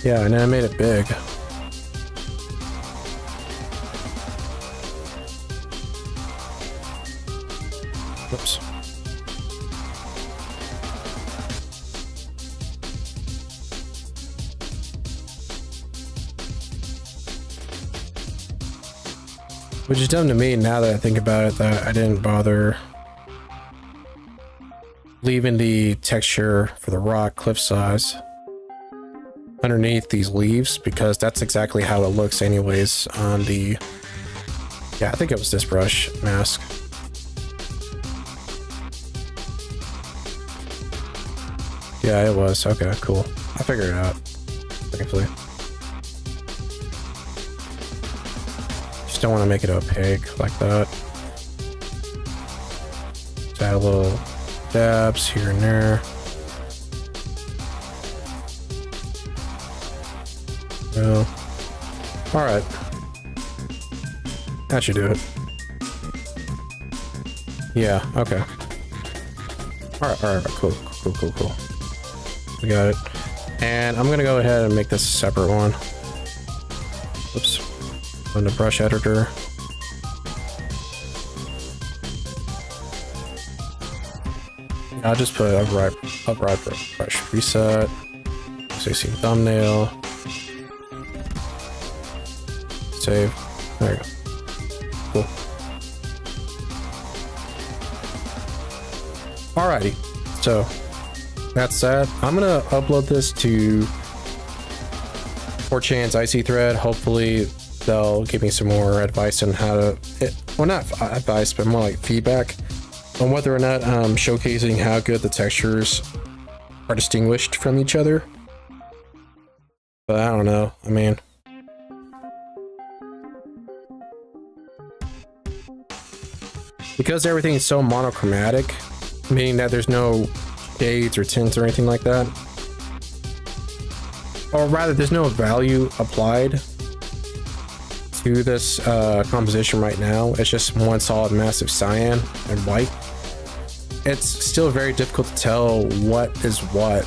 [SPEAKER 1] Yeah, and then I made it big. Oops. Which is dumb to me now that I think about it, that I didn't bother leaving the texture for the rock cliff size underneath these leaves, because that's exactly how it looks anyways on the... Yeah, I think it was this brush mask. Yeah, it was. Okay, cool. I figured it out, thankfully. Just don't want to make it opaque like that. Just add a little dabs here and there. Well, all right. That should do it. Yeah, okay. Alright, cool. We got it. And I'm gonna go ahead and make this a separate one. Oops. On the brush editor. I'll just put upright brush preset. Facing thumbnail. Save. There you go. Cool. Alrighty, so that's that. I'm gonna upload this to 4chan's IC thread. Hopefully they'll give me some more advice on how to, well, not advice, but more like feedback on whether or not I'm showcasing how good the textures are distinguished from each other. But I don't know. I mean, because everything is so monochromatic, meaning that there's no shades or tints or anything like that, or rather there's no value applied to this composition right now. It's just one solid massive cyan and white. It's still very difficult to tell what is what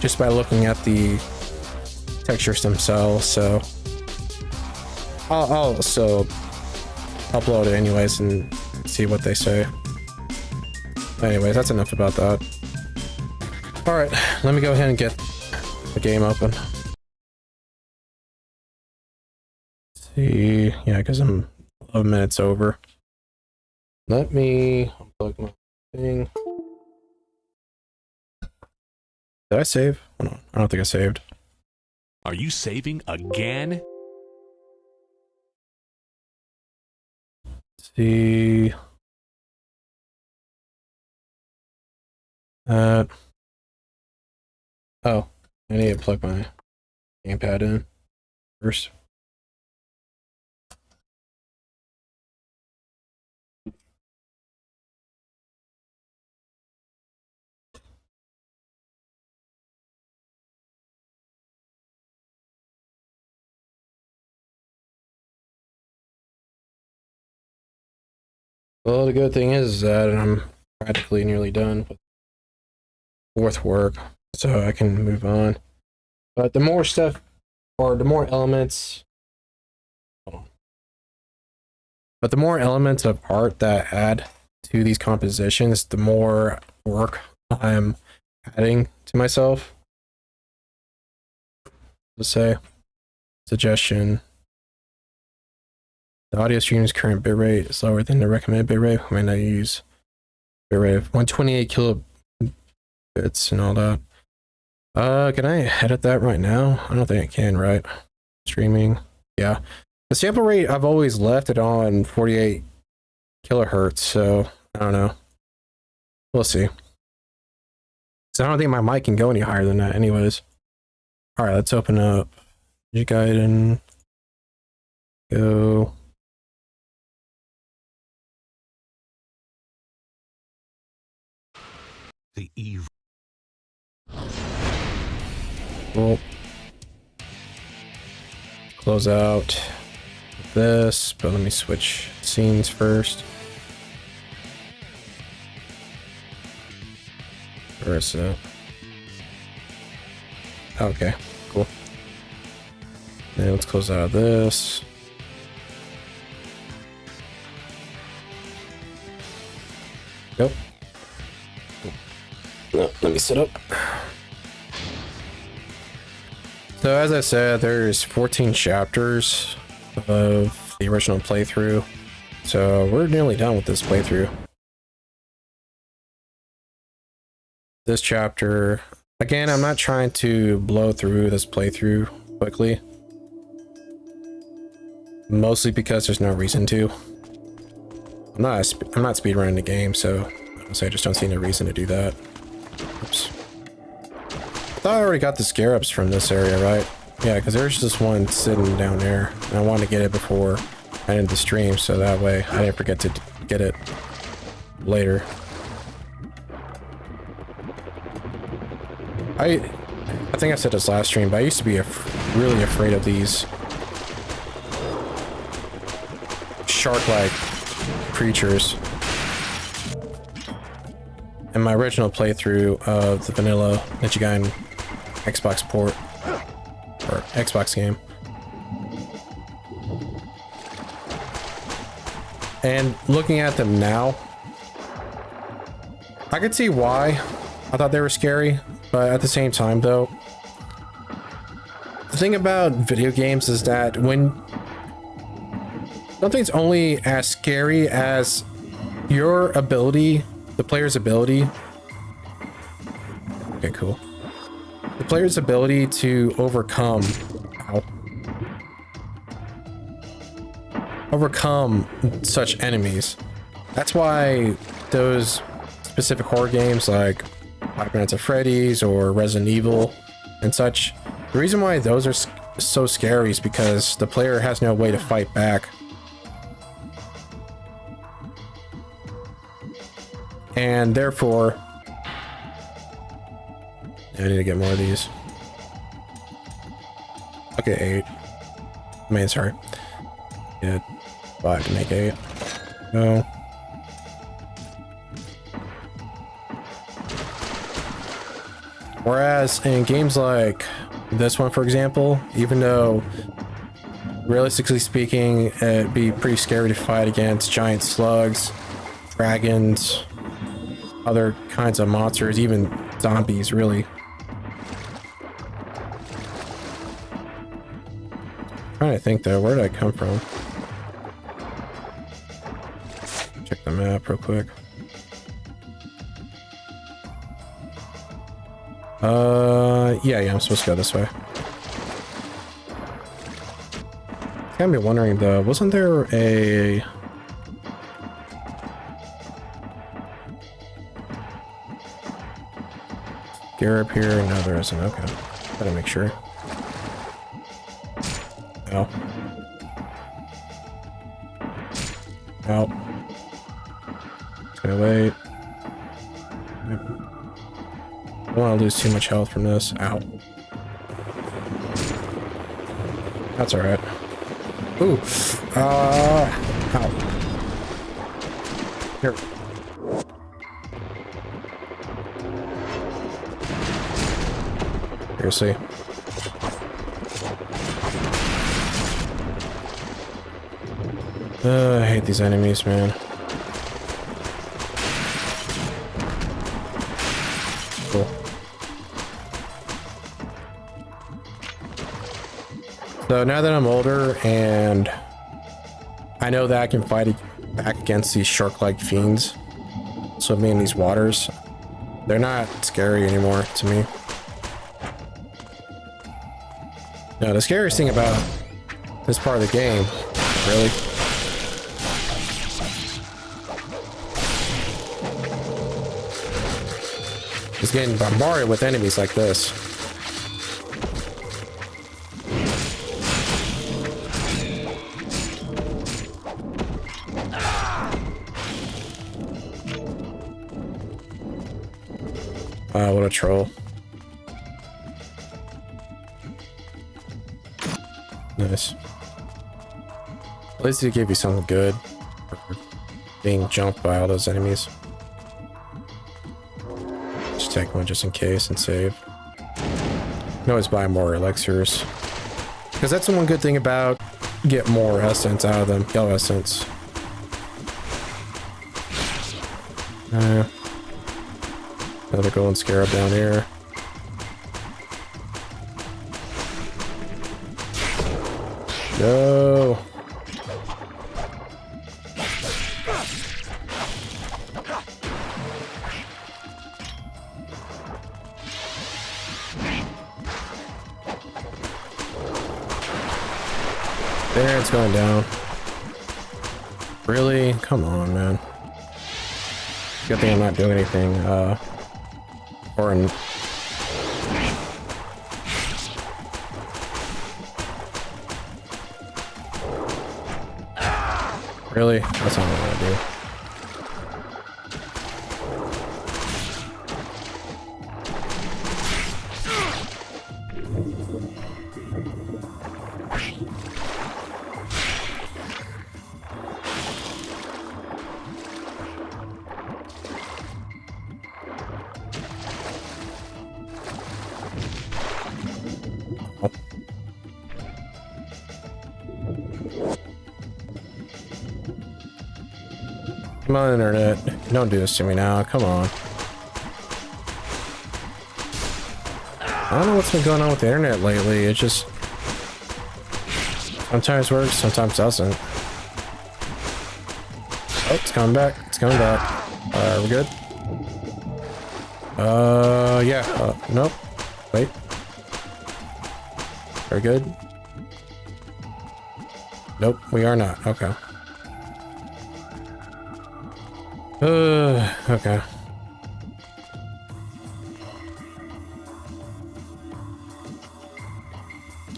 [SPEAKER 1] just by looking at the textures themselves. So I'll also upload it anyways and see what they say. Anyways, that's enough about that. All right, let me go ahead and get the game open. Let's see, yeah, because I'm 11 minutes over. Let me unplug my thing. Did I save? Oh, no, I don't think I saved.
[SPEAKER 2] Are you saving again?
[SPEAKER 1] Let's see. Oh, I need to plug my gamepad in first. Well, the good thing is that I'm practically nearly done with fourth work, so I can move on. But the more stuff, or the more elements, but the more elements of art that add to these compositions, the more work I'm adding to myself. Let's say, suggestion. The audio stream's current bitrate is lower than the recommended bitrate when I use bitrate of 128 kilobits and all that. Can I edit that right now? I don't think I can, right? Streaming. Yeah. The sample rate, I've always left it on 48 kilohertz, so I don't know. We'll see. So I don't think my mic can go any higher than that anyways. Alright, let's open up Ninja Gaiden. Go.
[SPEAKER 2] The evil.
[SPEAKER 1] Cool. Close out this, but let me switch scenes first. Where is it? Okay, cool. Now let's close out this. Yep. No, let me sit up. So as I said, there's 14 chapters of the original playthrough. So we're nearly done with this playthrough. This chapter, again, I'm not trying to blow through this playthrough quickly. Mostly because there's no reason to. I'm not speedrunning the game, so I just don't see any reason to do that. Oops. I thought I already got the scarabs from this area, right? Yeah, because there's just one sitting down there, and I wanted to get it before I ended the stream, so that way I didn't forget to get it later. I think I said this last stream, but I used to be really afraid of these shark-like creatures. In my original playthrough of the vanilla Ninja Gaiden Xbox port, or Xbox game. And looking at them now, I could see why I thought they were scary, but at the same time though, the thing about video games is that when something's only as scary as your ability, the player's ability. Okay, cool. The player's ability to overcome such enemies. That's why those specific horror games like Five Nights at Freddy's or Resident Evil and such, the reason why those are so scary is because the player has no way to fight back. And therefore, I need to get more of these. Okay, 8. I mean, sorry. Yeah, 5 to make 8. No. Whereas in games like this one, for example, even though realistically speaking, it'd be pretty scary to fight against giant slugs, dragons, other kinds of monsters, even zombies, really. I'm trying to think though, where did I come from? Check the map real quick. Yeah, I'm supposed to go this way. Got me wondering though, wasn't there a scarab here? No, there isn't. Okay, gotta make sure. Ow. Ow. Just gonna wait. I don't want to lose too much health from this. Ow. That's alright. Ooh. Ow. Here. Seriously. I hate these enemies, man. Cool. So now that I'm older and I know that I can fight back against these shark-like fiends swimming in these waters, they're not scary anymore to me. No, the scariest thing about this part of the game, really, is getting bombarded with enemies like this. Wow, what a troll. Nice. At least he gave you something good for being jumped by all those enemies. Just take one just in case and save. You can always buy more elixirs, because that's the one good thing about get more essence out of them. Yellow essence. Another golden scarab down here. No. There, it's going down. Really? Come on, man. Good thing I'm not doing anything, Really? That's not what I want to do. Come on, internet. Don't do this to me now. Come on. I don't know what's been going on with the internet lately. It just sometimes works, sometimes doesn't. Oh, it's coming back. It's coming back. We're good? Yeah. Nope. Wait. Are we good? Nope, we are not. Okay. Okay.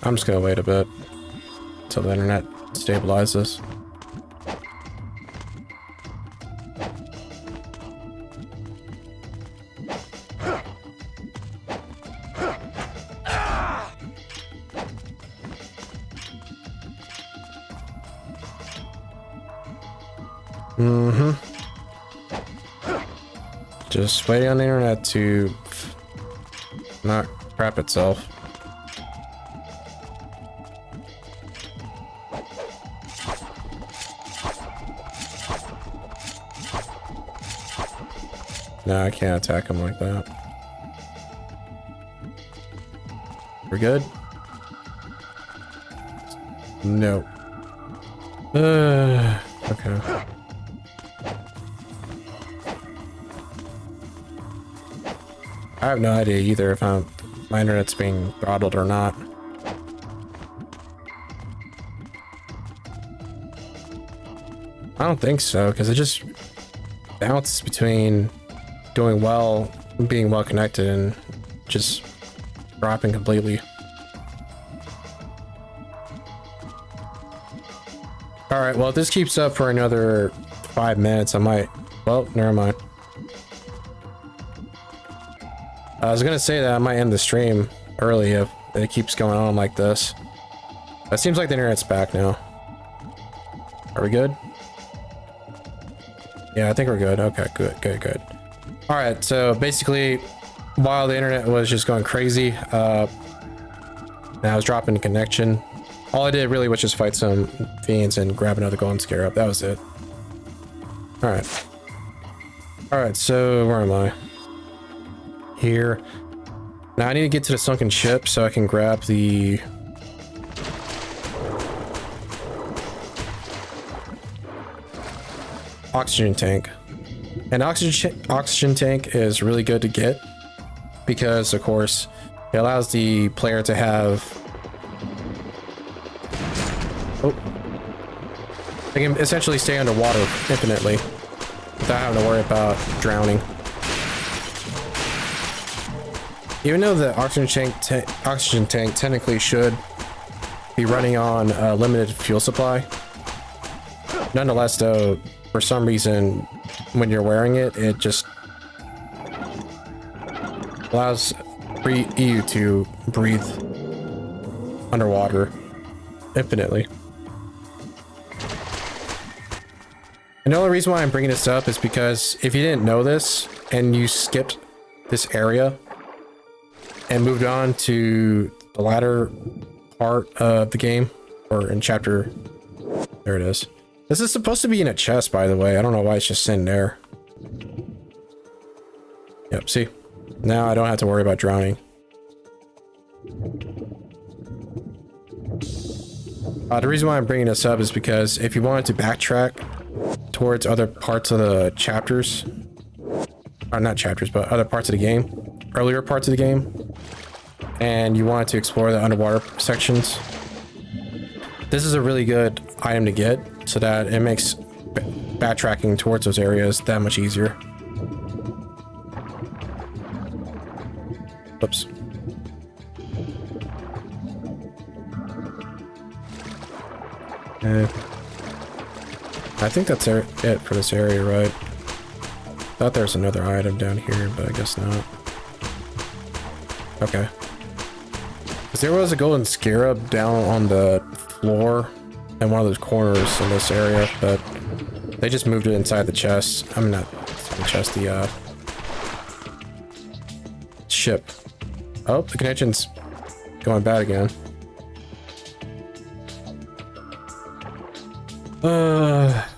[SPEAKER 1] I'm just gonna wait a bit until the internet stabilizes. Just waiting on the internet to not crap itself. No, I can't attack him like that. We're good? No. Okay. I have no idea either if my internet's being throttled or not. I don't think so, because it just bounces between doing well, being well connected, and just dropping completely. Alright, well, if this keeps up for another 5 minutes, I might... Well, never mind. I was gonna say that I might end the stream early if it keeps going on like this. It seems like the internet's back now. Are we good? Yeah, I think we're good. Okay, good. Alright, so basically, while the internet was just going crazy, and I was dropping connection, all I did really was just fight some fiends and grab another golden scarab. That was it. Alright, so where am I? Here. Now I need to get to the sunken ship so I can grab the oxygen tank. And oxygen tank is really good to get because, of course, it allows the player to have... they can essentially stay underwater infinitely without having to worry about drowning. Even though the oxygen tank technically should be running on a limited fuel supply, nonetheless, though, for some reason, when you're wearing it, it just allows you to breathe underwater infinitely. And the only reason why I'm bringing this up is because if you didn't know this and you skipped this area and moved on to the latter part of the game, or in chapter, there it is. This is supposed to be in a chest, by the way. I don't know why it's just sitting there. Yep, see? Now I don't have to worry about drowning. The reason why I'm bringing this up is because if you wanted to backtrack towards other parts of the chapters, or not chapters, but other parts of the game, earlier parts of the game, and you wanted to explore the underwater sections, this is a really good item to get so that it makes backtracking towards those areas that much easier. Oops. I think that's it for this area, right? Thought there's another item down here, but I guess not. Okay. Because there was a golden scarab down on the floor in one of those corners in this area, but they just moved it inside the chest. I mean, not the chest, the ship. Oh, the connection's going bad again.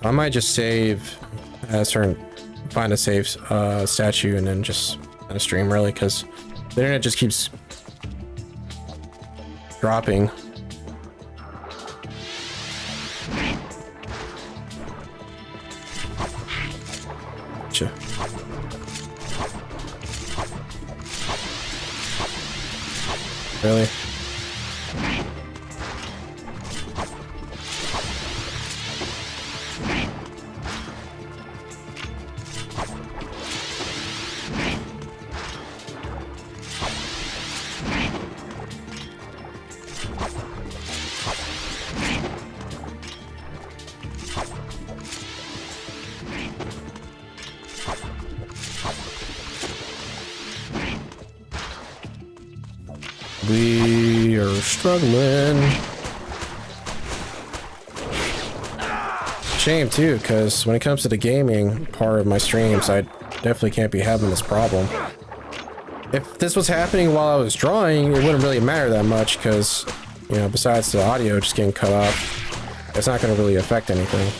[SPEAKER 1] I might just save find a safe statue and then just end a stream, really, because the internet just keeps dropping. Gotcha. Really? We are struggling. Shame too, because when it comes to the gaming part of my streams, I definitely can't be having this problem. If this was happening while I was drawing, it wouldn't really matter that much, because, you know, besides the audio just getting cut off, it's not going to really affect anything.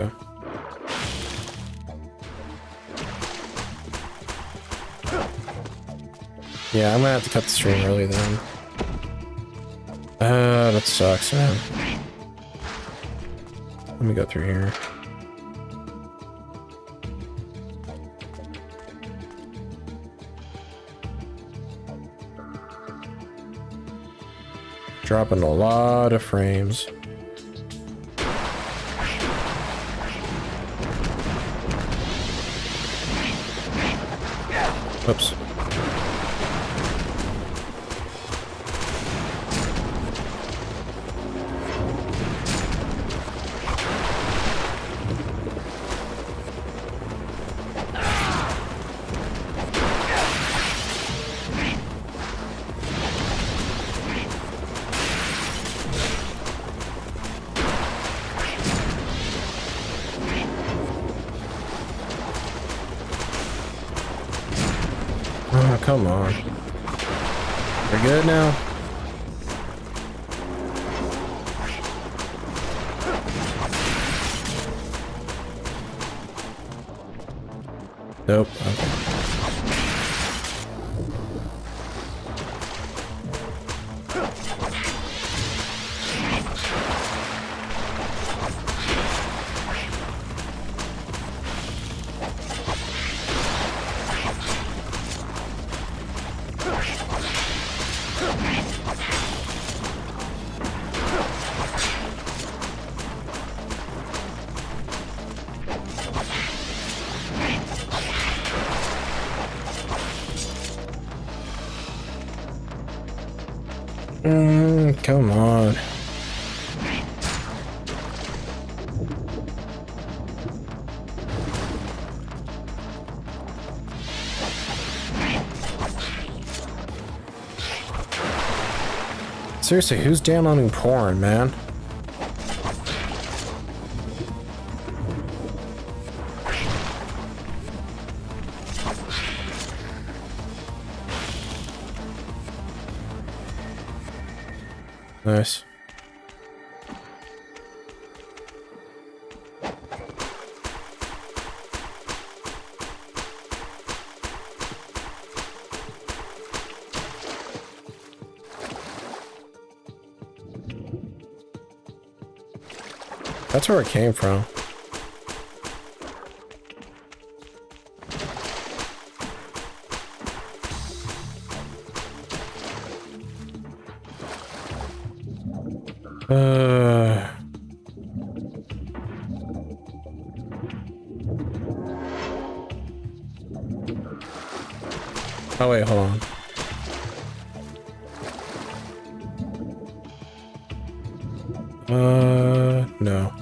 [SPEAKER 1] Okay. Yeah, I'm gonna have to cut the stream early then. That sucks, man. Let me go through here. Dropping a lot of frames. Oops. Oh, come on. We're good now? Nope. Okay. Come on. Seriously, who's downloading porn, man? Nice. That's where it came from. Oh wait, hold on. No.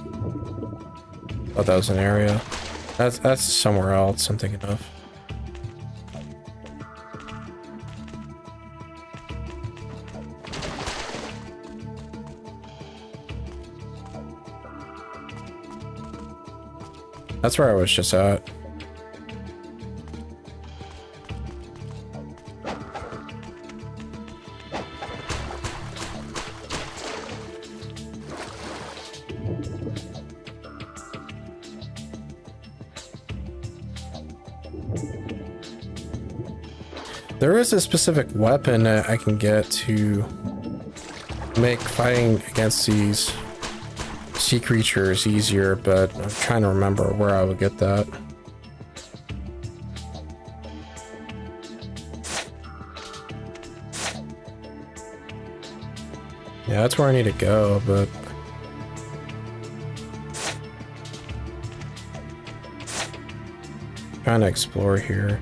[SPEAKER 1] Thought that was an area. That's somewhere else, I'm thinking of. That's where I was just at. There is a specific weapon that I can get to make fighting against these sea creatures easier, but I'm trying to remember where I would get that. Yeah, that's where I need to go, but trying to explore here.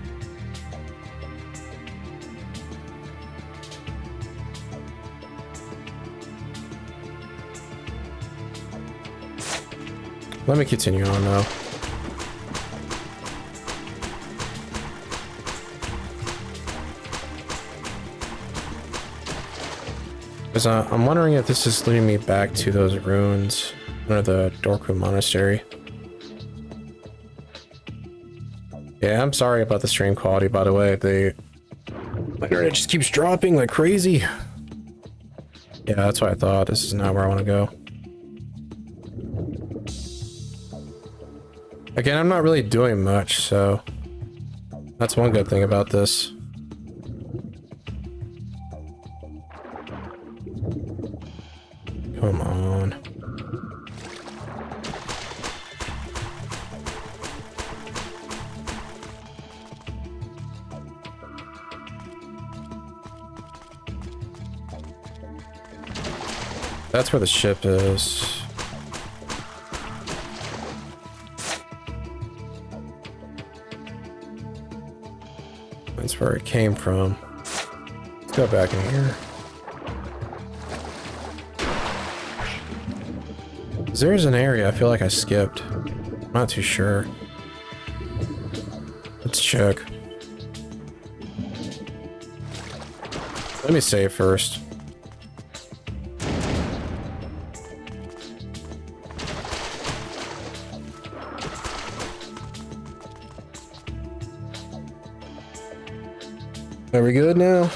[SPEAKER 1] Let me continue on now. Because I'm wondering if this is leading me back to those ruins under the Dorku Monastery. Yeah, I'm sorry about the stream quality, by the way. My internet just keeps dropping like crazy. Yeah, that's what I thought. This is not where I want to go. Again, I'm not really doing much, so that's one good thing about this. Come on. That's where the ship is. That's where it came from. Let's go back in here. There's an area I feel like I skipped. I'm not too sure. Let's check. Let me save first. Are we good now?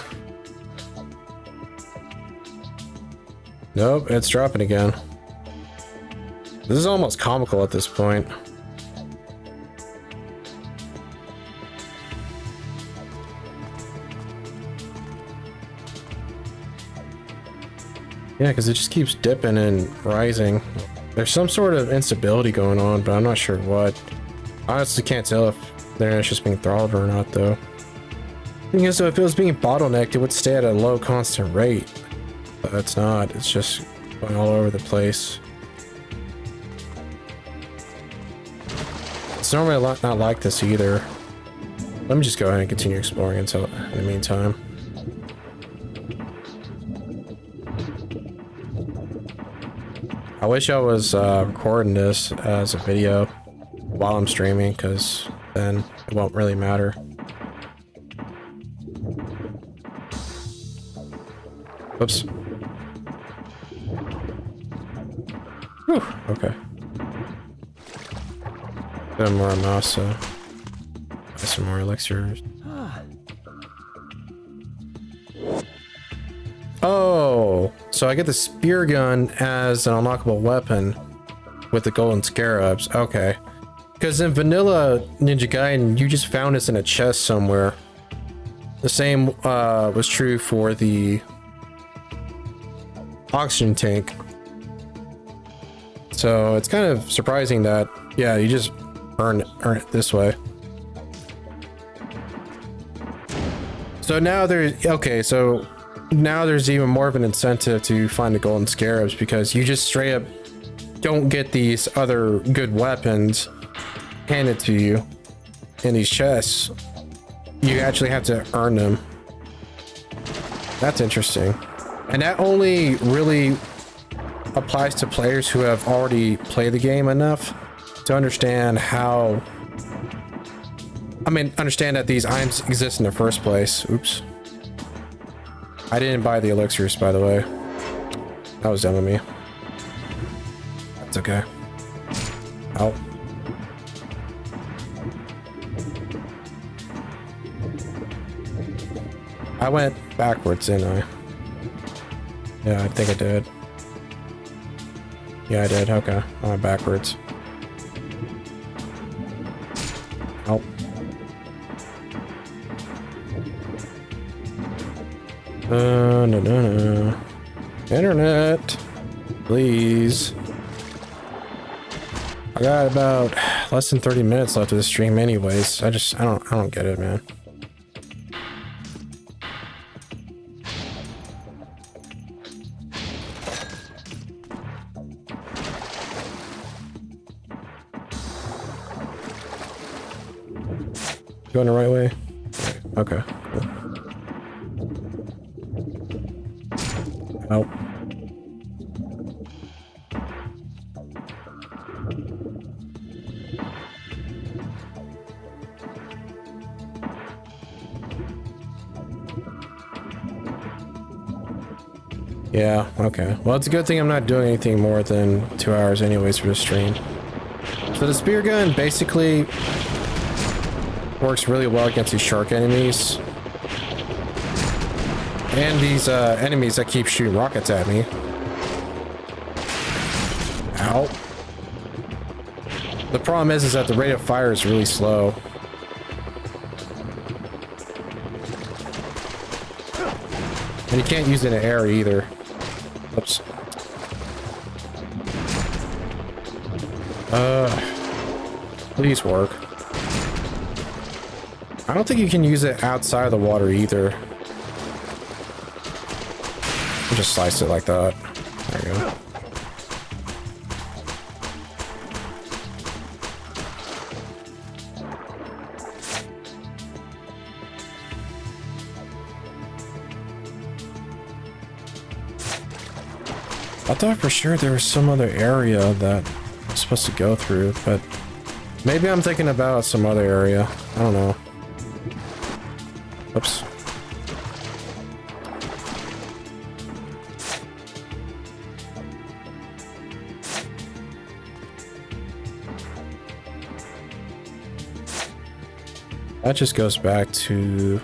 [SPEAKER 1] Nope, it's dropping again. This is almost comical at this point. Yeah, because it just keeps dipping and rising. There's some sort of instability going on, but I'm not sure what. I honestly can't tell if the internet's just being throttled or not, though. Thing is, though, if it was being bottlenecked, it would stay at a low constant rate. But it's not. It's just going all over the place. It's normally not like this either. Let me just go ahead and continue exploring until in the meantime. I wish I was recording this as a video while I'm streaming, because then it won't really matter. Oops. Whew, okay. Got more mouse, so buy some more elixirs. Oh, so I get the spear gun as an unlockable weapon with the golden scarabs. Okay. Because in vanilla Ninja Gaiden, you just found this in a chest somewhere. The same was true for the oxygen tank. So it's kind of surprising that, yeah, you just earn it this way. So now there's, okay, so now there's even more of an incentive to find the golden scarabs, because you just straight up don't get these other good weapons handed to you in these chests. you actually have to earn them. That's interesting. And that only really applies to players who have already played the game enough to understand how... I mean, understand that these items exist in the first place. Oops. I didn't buy the elixirs, by the way. That was dumb of me. That's okay. Ow. I went backwards, didn't I? Yeah, I think I did. Yeah, I did. Okay. I went backwards. Oh. No. Internet. Please. I got about less than 30 minutes left of the stream anyways. I don't get it, man. Going the right way? Okay. Cool. Oh. Yeah, okay. Well, it's a good thing I'm not doing anything more than 2 hours anyways for the stream. So the spear gun basically works really well against these shark enemies. And these enemies that keep shooting rockets at me. Ow. The problem is that the rate of fire is really slow. And you can't use it in air either. Oops. Please work. I don't think you can use it outside of the water either. Just slice it like that. There you go. I thought for sure there was some other area that I'm supposed to go through, but maybe I'm thinking about some other area. I don't know. Oops. That just goes back to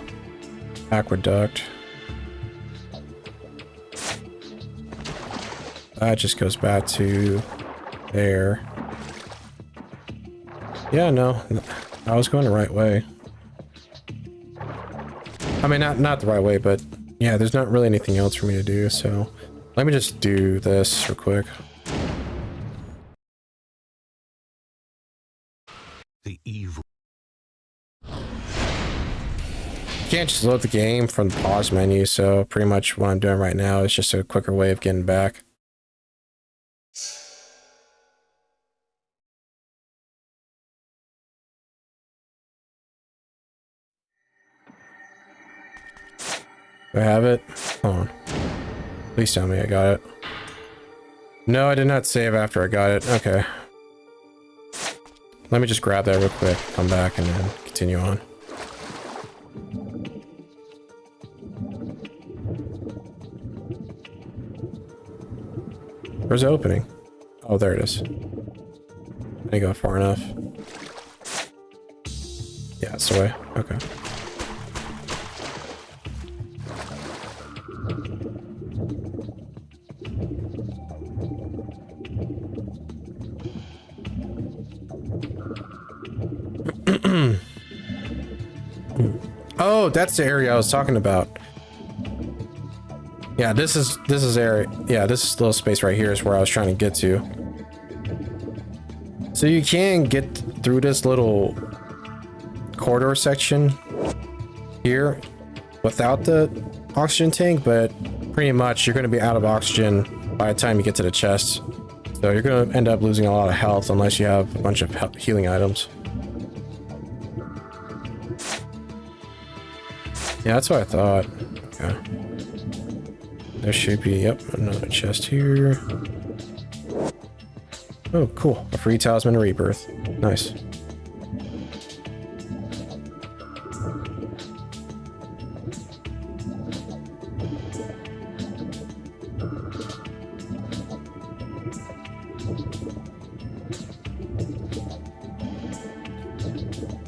[SPEAKER 1] Aqueduct. That just goes back to there. Yeah, no, I was going the right way. I mean, not the right way, but yeah, there's not really anything else for me to do, so let me just do this real quick.
[SPEAKER 2] The evil.
[SPEAKER 1] You can't just load the game from the pause menu, so pretty much what I'm doing right now is just a quicker way of getting back. Do I have it? Hold on. Please tell me I got it. No, I did not save after I got it. Okay. Let me just grab that real quick, come back, and then continue on. Where's the opening? Oh, there it is. Did I go far enough? Yeah, it's the way. Okay. Oh, that's the area I was talking about. Yeah, this is area. Yeah, this little space right here is where I was trying to get to. So you can get through this little corridor section here without the oxygen tank, but pretty much you're going to be out of oxygen by the time you get to the chest. So you're going to end up losing a lot of health unless you have a bunch of healing items. Yeah, that's what I thought. Okay. There should be, yep, another chest here. Oh, cool. A free talisman rebirth. Nice.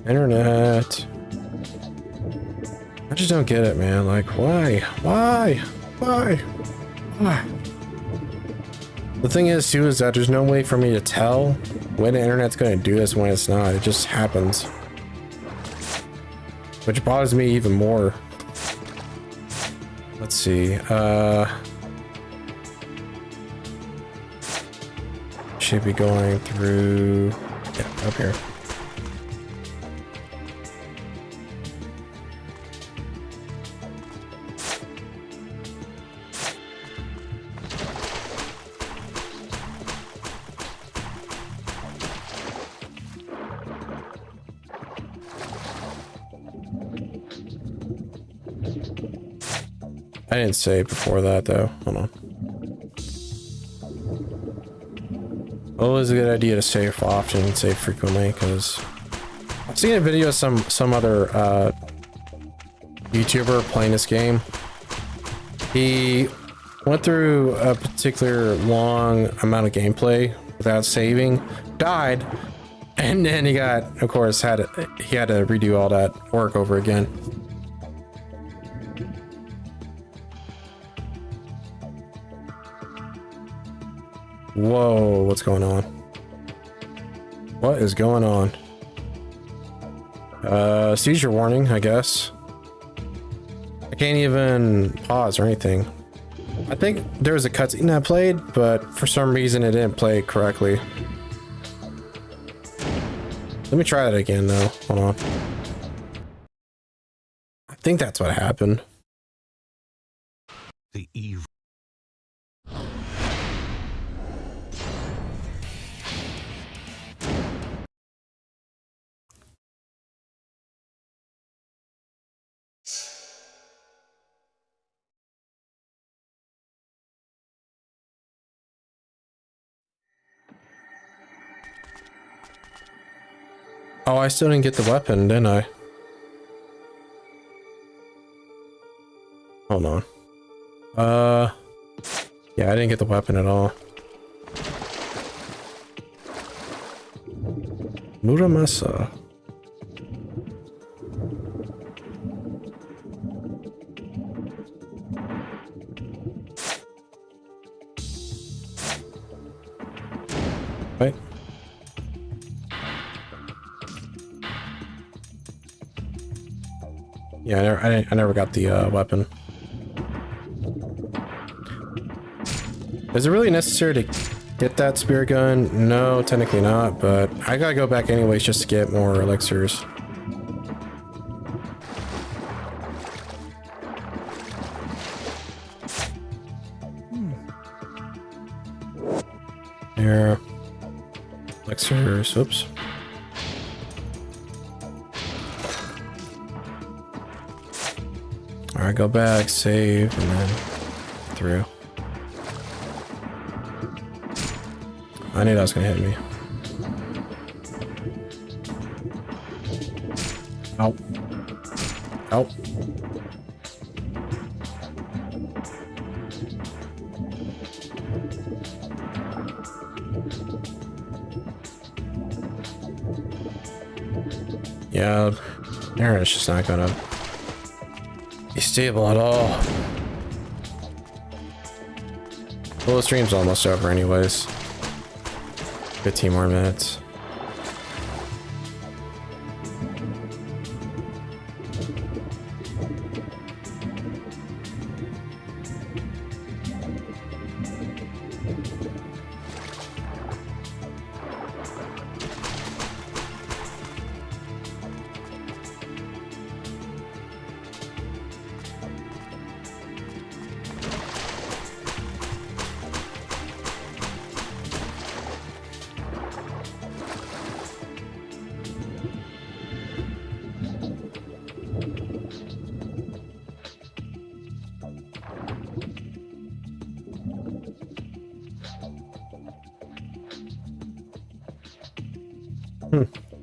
[SPEAKER 1] Internet. I just don't get it, man. Like, why? Why? Why? Why? The thing is, too, is that there's no way for me to tell when the internet's going to do this when it's not. It just happens. Which bothers me even more. Let's see. Should be going through... Yeah, up here. I didn't save before that though. Hold on. Always a good idea to save often and save frequently, because I've seen a video of some other YouTuber playing this game. He went through a particular long amount of gameplay without saving, died, and then he got, of course, he had to redo all that work over again. Whoa, what's going on? What is going on? Seizure warning, I guess. I can't even pause or anything. I think there was a cutscene that played, but for some reason it didn't play correctly. Let me try that again though. Hold on. I think that's what happened.
[SPEAKER 2] The evil.
[SPEAKER 1] Oh, I still didn't get the weapon, didn't I? Hold on. Yeah, I didn't get the weapon at all. Muramasa. Wait. Yeah, I never got the weapon. Is it really necessary to get that spear gun? No, technically not, but I gotta go back anyways just to get more elixirs. There. Elixirs, oops. Alright, go back, save, and then through. I knew that was gonna hit me. Ow. Ow. Yeah, Aaron's just not gonna be stable at all. Well, the stream's almost over anyways. 15 more minutes.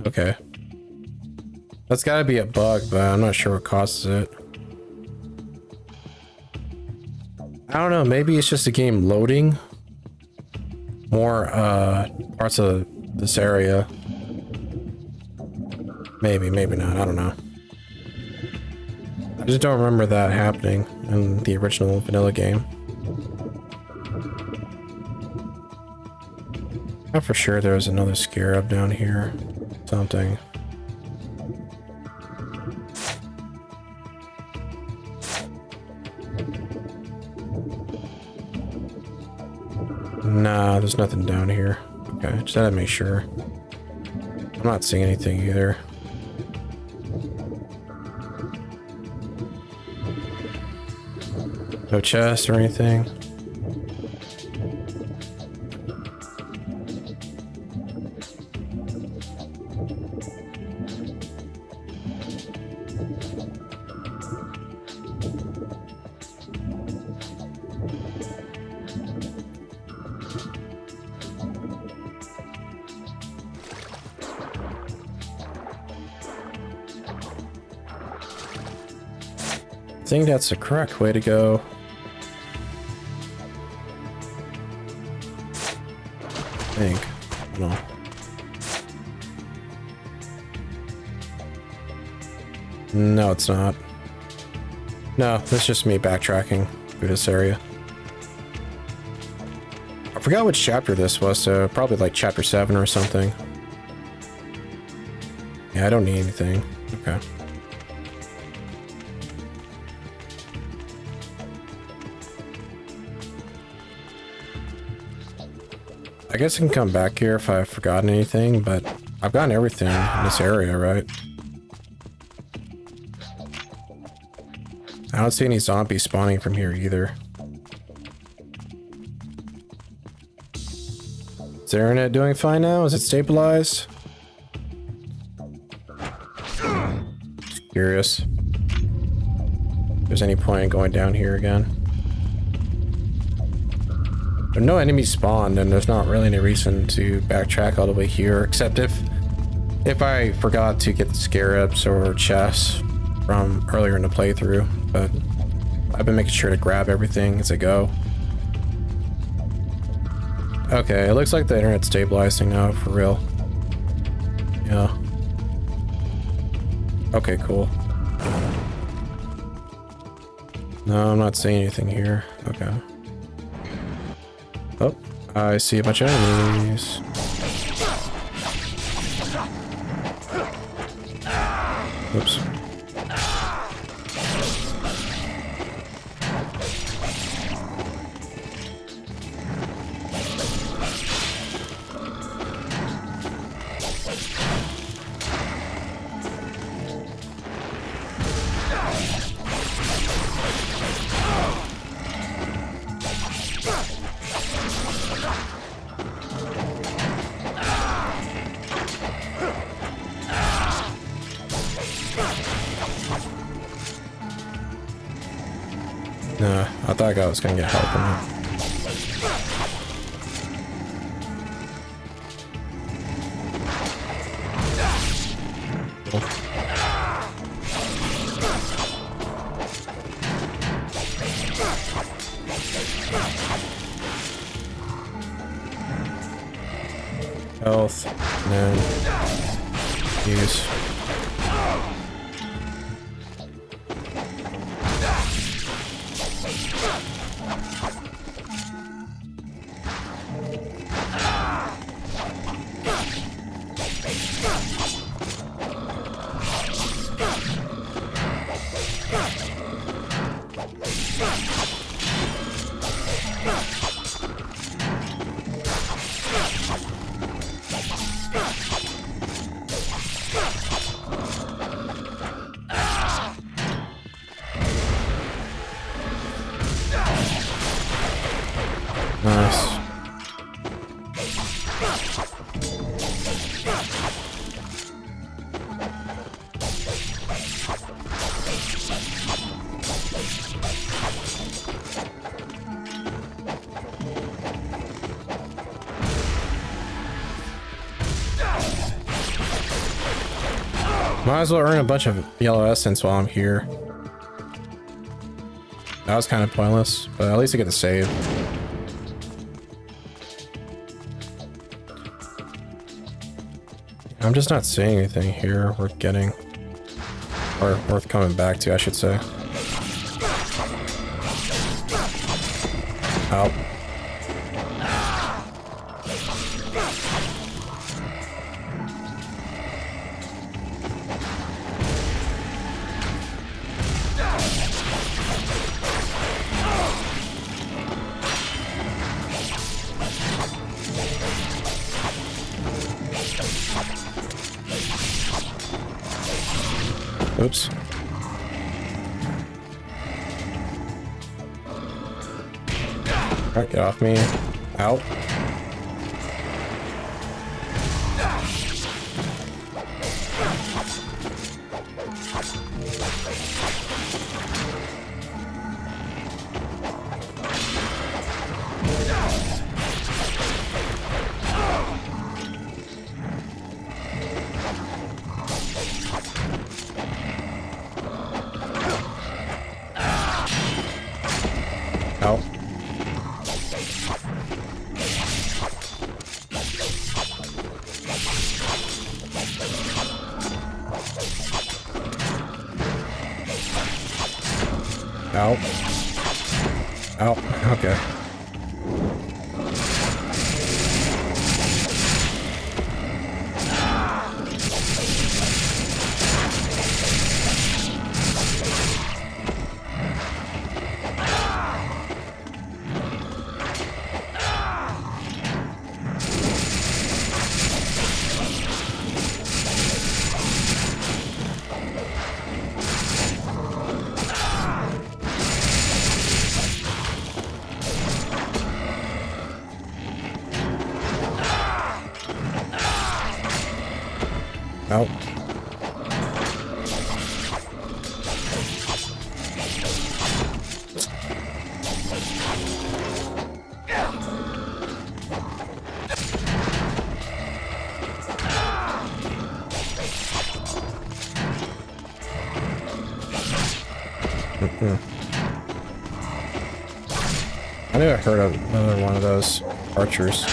[SPEAKER 1] Okay. That's gotta be a bug, but I'm not sure what causes it. I don't know, maybe it's just the game loading more parts of this area. Maybe, maybe not, I don't know. I just don't remember that happening in the original vanilla game. I'm for sure there was another scarab down here. Something. Nah, there's nothing down here. Okay, just had to make sure. I'm not seeing anything either. No chest or anything. I think that's the correct way to go. I think. No. No, it's not. No, that's just me backtracking through this area. I forgot which chapter this was, so probably like chapter 7 or something. Yeah, I don't need anything. Okay. I guess I can come back here if I've forgotten anything, but I've gotten everything in this area, right? I don't see any zombies spawning from here either. Is the internet doing fine now? Is it stabilized? Just curious. If there's any point in going down here again. If no enemies spawned, then there's not really any reason to backtrack all the way here, except if I forgot to get the scarabs or chests from earlier in the playthrough, but I've been making sure to grab everything as I go. Okay, it looks like the internet's stabilizing now, for real. Yeah. Okay, cool. No, I'm not seeing anything here. Okay. Oh, I see a bunch of enemies. Oops. Nah, I thought I was gonna get help from him. Health, and then use. Nice. Might as well earn a bunch of yellow essence while I'm here. That was kind of pointless, but at least I get to save. I'm just not seeing anything here worth getting. Or worth coming back to, I should say. Oh. Oops. Alright, get off me. Out. Out. Out. Out. Okay. Out. I knew I heard of another one of those archers.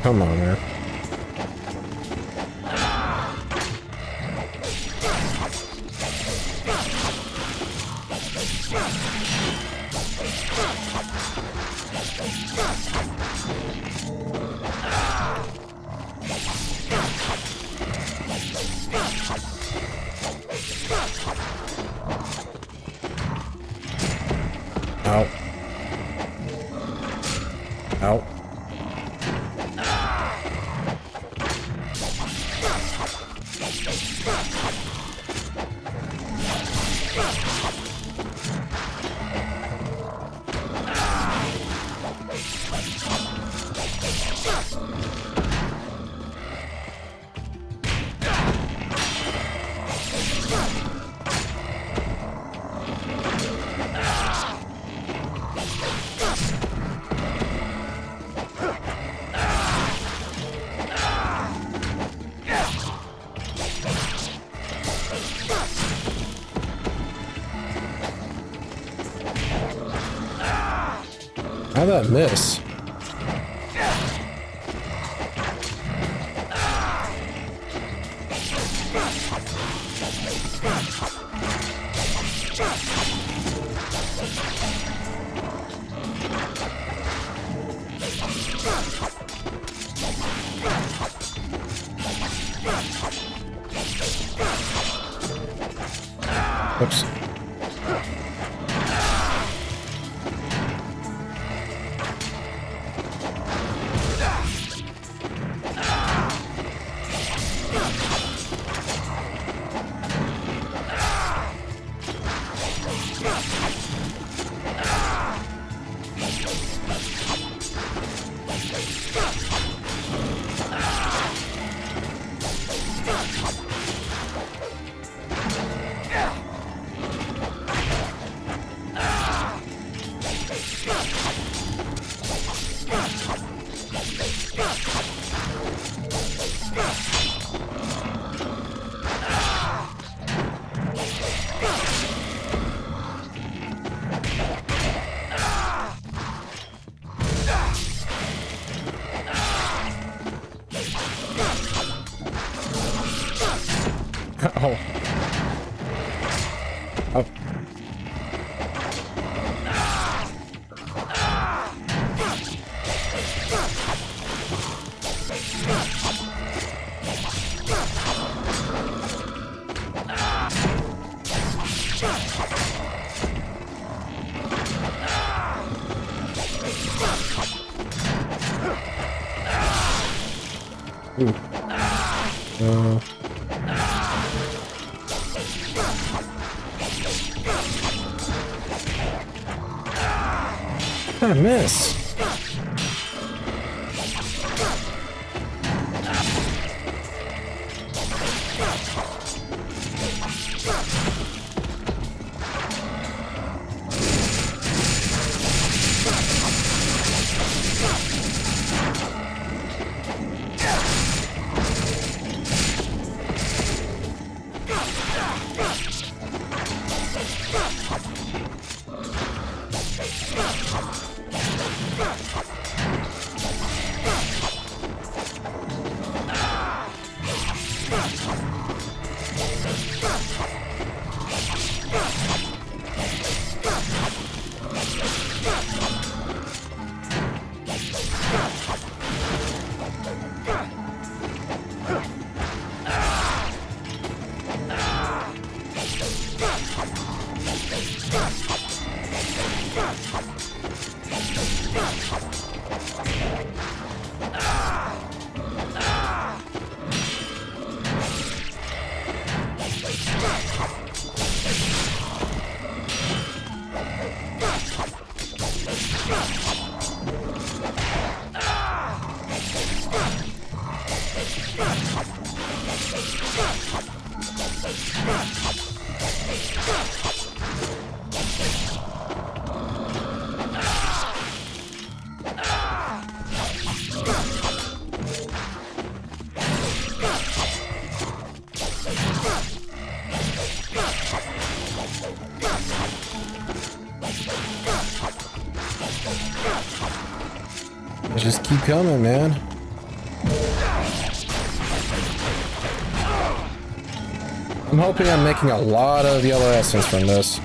[SPEAKER 1] Come on, man. Out. Out. How'd that miss? Oops. Oh. Oh. Ooh. I miss. Just keep coming, man. I'm hoping I'm making a lot of yellow essence from this.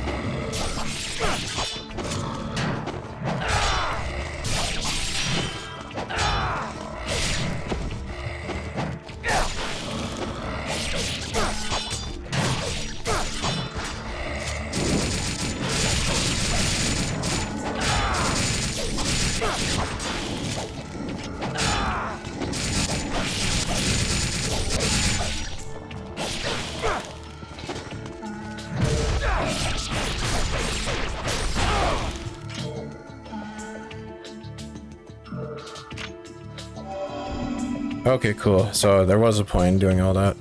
[SPEAKER 1] Okay, cool. So there was a point in doing all that.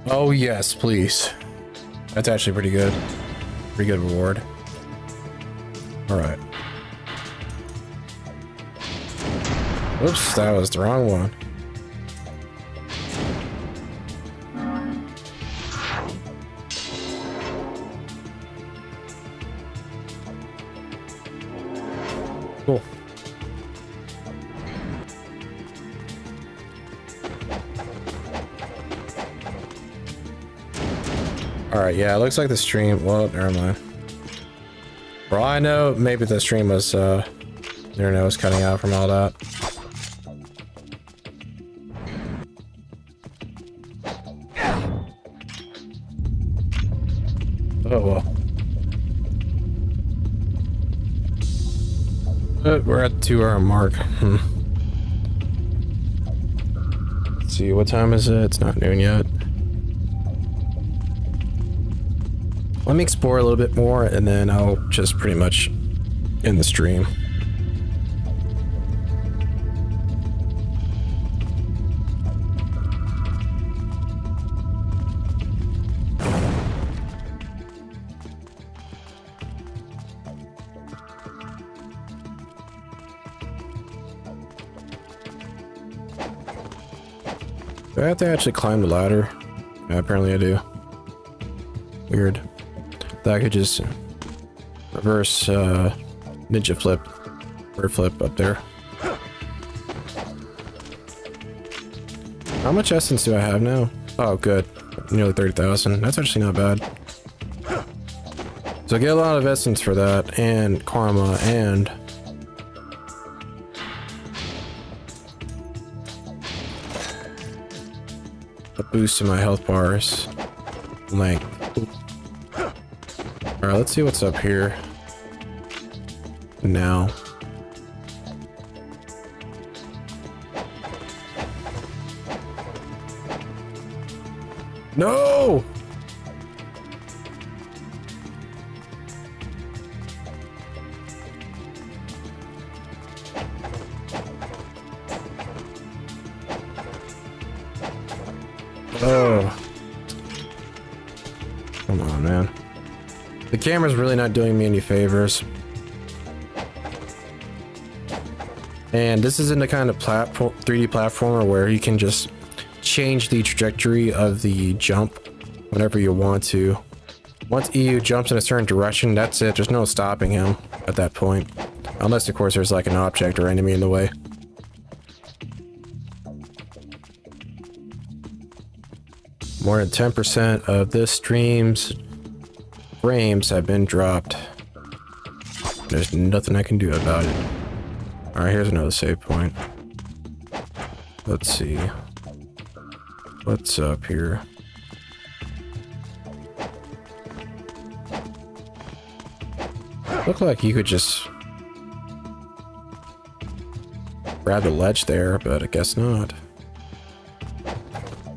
[SPEAKER 1] Oh yes, please. That's actually pretty good. Pretty good reward. Alright. Oops, that was the wrong one. Cool. Alright, yeah, it looks like the stream... Well, never mind. For all I know, maybe the stream was, internet was cutting out from all that. Oh, well. We're at the 2-hour mark. Let's see, what time is it? It's not noon yet. Let me explore a little bit more, and then I'll just pretty much end the stream. Do I have to actually climb the ladder? Yeah, apparently I do. Weird. That could just reverse ninja flip, bird flip up there. How much essence do I have now? Oh, good. Nearly 30,000. That's actually not bad. So I get a lot of essence for that, and karma, and a boost to my health bars. Like, alright, let's see what's up here now. No! Oh. Come on, man. The camera's really not doing me any favors. And this isn't the kind of platform 3D platformer where you can just change the trajectory of the jump whenever you want to. Once EU jumps in a certain direction, that's it. There's no stopping him at that point. Unless, of course, there's like an object or enemy in the way. More than 10% of this stream's frames have been dropped. There's nothing I can do about it. Alright, here's another save point. Let's see. What's up here? Looked like you could just grab the ledge there, but I guess not.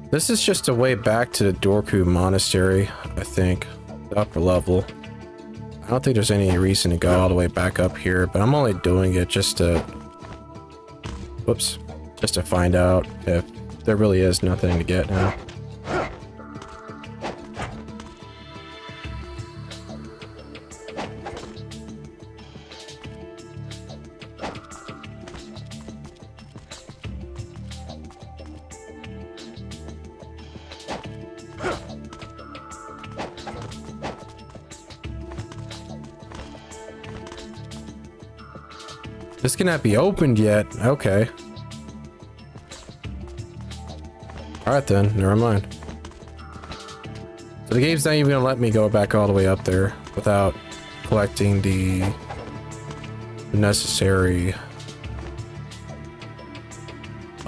[SPEAKER 1] This is just a way back to the Dorku Monastery, I think. The upper level. I don't think there's any reason to go all the way back up here, but I'm only doing it just to... Whoops. Just to find out if there really is nothing to get now. This cannot be opened yet. Okay. Alright then, never mind. So the game's not even gonna let me go back all the way up there without collecting the necessary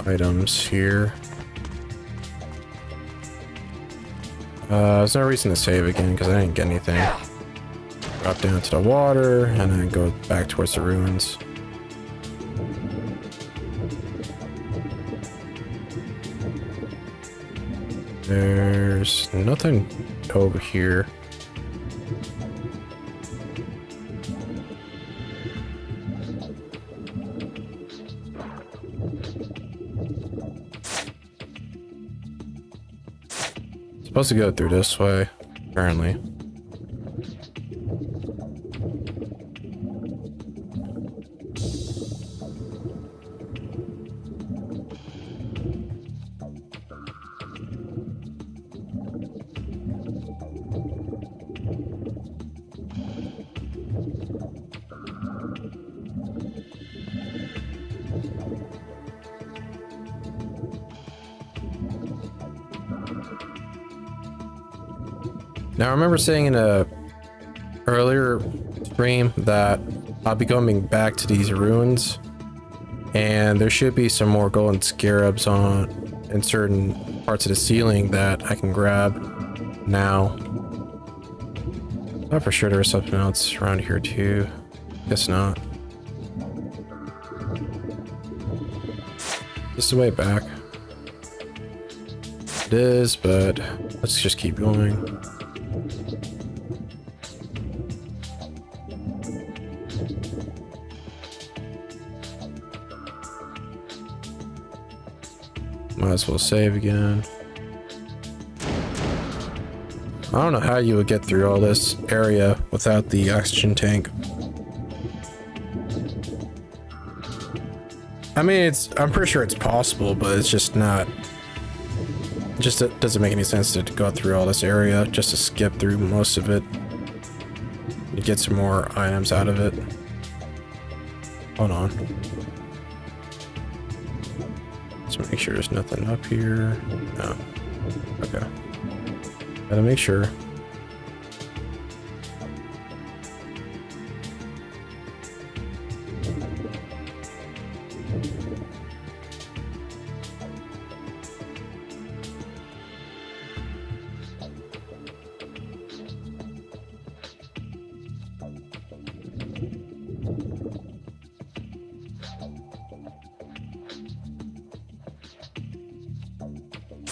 [SPEAKER 1] items here. There's no reason to save again because I didn't get anything. Drop down to the water and then go back towards the ruins. There's nothing over here. Supposed to go through this way, apparently. Now I remember saying in a earlier stream that I'll be coming back to these ruins and there should be some more golden scarabs on in certain parts of the ceiling that I can grab now. Thought for sure there was something else around here too. Guess not. This is the way back. It is, but let's just keep going. Might as well save again. I don't know how you would get through all this area without the oxygen tank. I mean, I'm pretty sure it's possible, but it's just not. It doesn't make any sense to go through all this area just to skip through most of it. You get some more items out of it. Hold on. Just make sure there's nothing up here. No. Okay. Gotta make sure.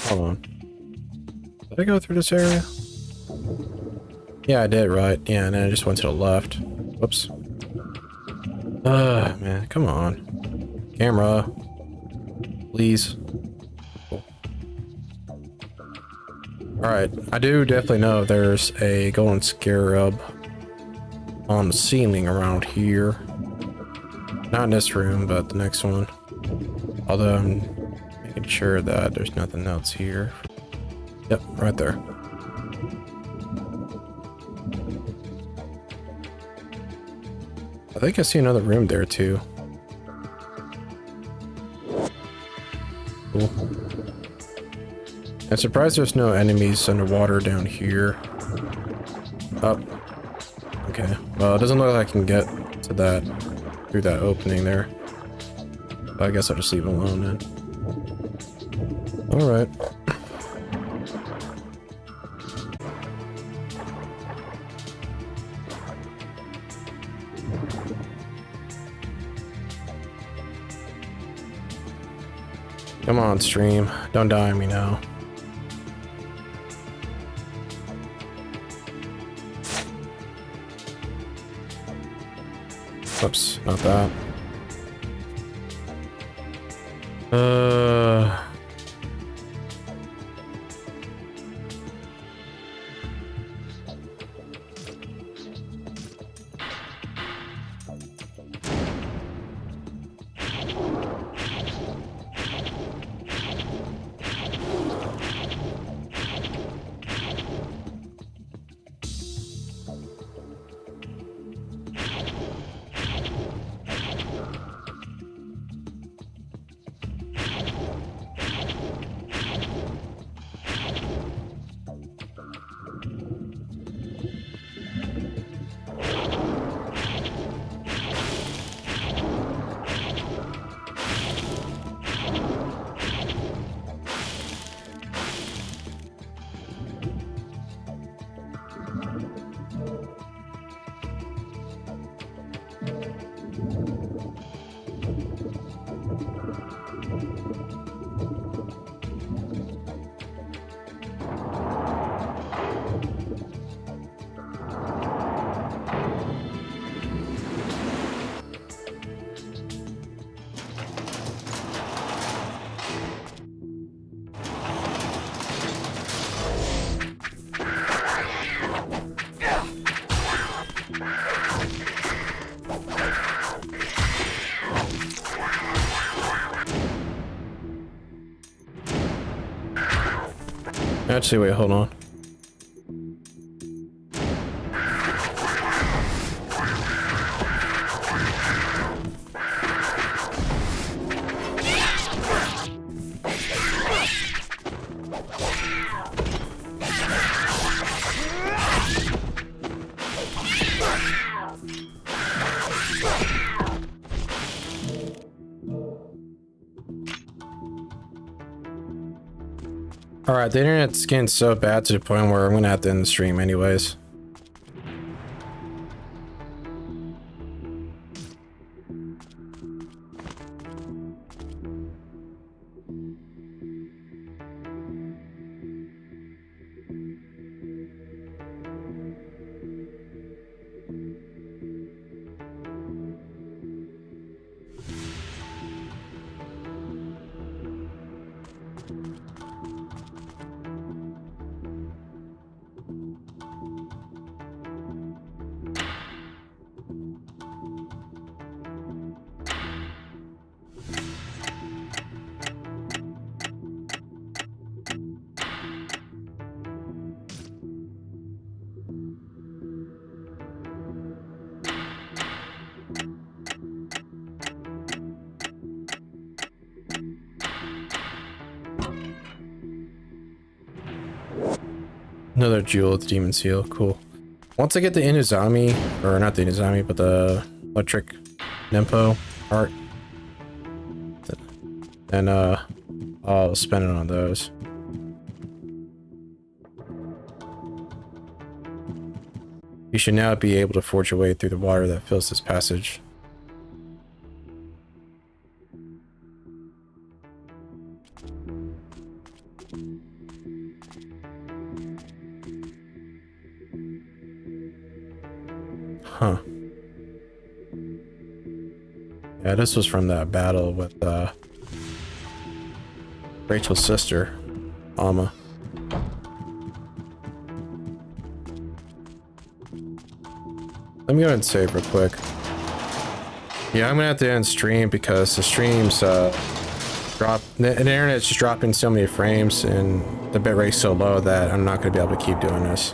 [SPEAKER 1] Hold on. Did I go through this area? Yeah, I did, right. Yeah, and then I just went to the left. Whoops. Man, come on. Camera. Please. Cool. Alright, I do definitely know there's a golden scarab on the ceiling around here. Not in this room, but the next one. Although I'm making sure that there's nothing else here. Yep, right there. I think I see another room there too. Cool. I'm surprised there's no enemies underwater down here. Up. Okay. Well, it doesn't look like I can get to that through that opening there. But I guess I'll just leave it alone then. Alright. Come on, stream. Don't die on me now. Oops, not that. Actually, wait, hold on. Alright, the internet's getting so bad to the point where I'm gonna have to end the stream anyways. Another jewel with the demon seal. Cool. Once I get the Inuzami, or not the Inuzami, but the electric Nimpo art, then I'll spend it on those. You should now be able to forge your way through the water that fills this passage. Huh. Yeah, this was from that battle with Rachel's sister, Alma. Let me go ahead and save real quick. Yeah, I'm gonna have to end stream because the streams the internet's just dropping so many frames and the bitrate's so low that I'm not gonna be able to keep doing this.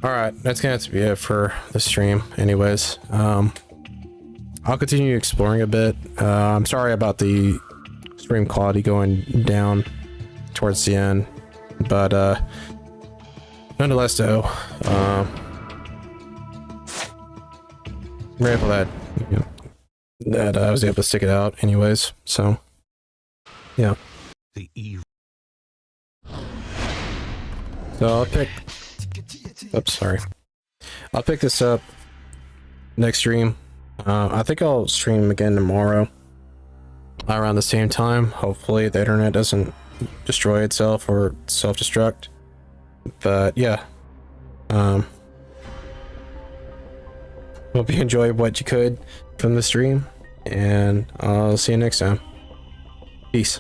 [SPEAKER 1] Alright, that's gonna have to be it for the stream anyways. I'll continue exploring a bit. I'm sorry about the stream quality going down towards the end, but nonetheless though, I'm grateful that, you know, that I was able to stick it out anyways, so yeah.
[SPEAKER 2] The evil.
[SPEAKER 1] So I'll pick... Oops, sorry. I'll pick this up next stream. I think I'll stream again tomorrow around the same time. Hopefully the internet doesn't destroy itself or self-destruct. But yeah. Hope you enjoyed what you could from the stream, and I'll see you next time. Peace.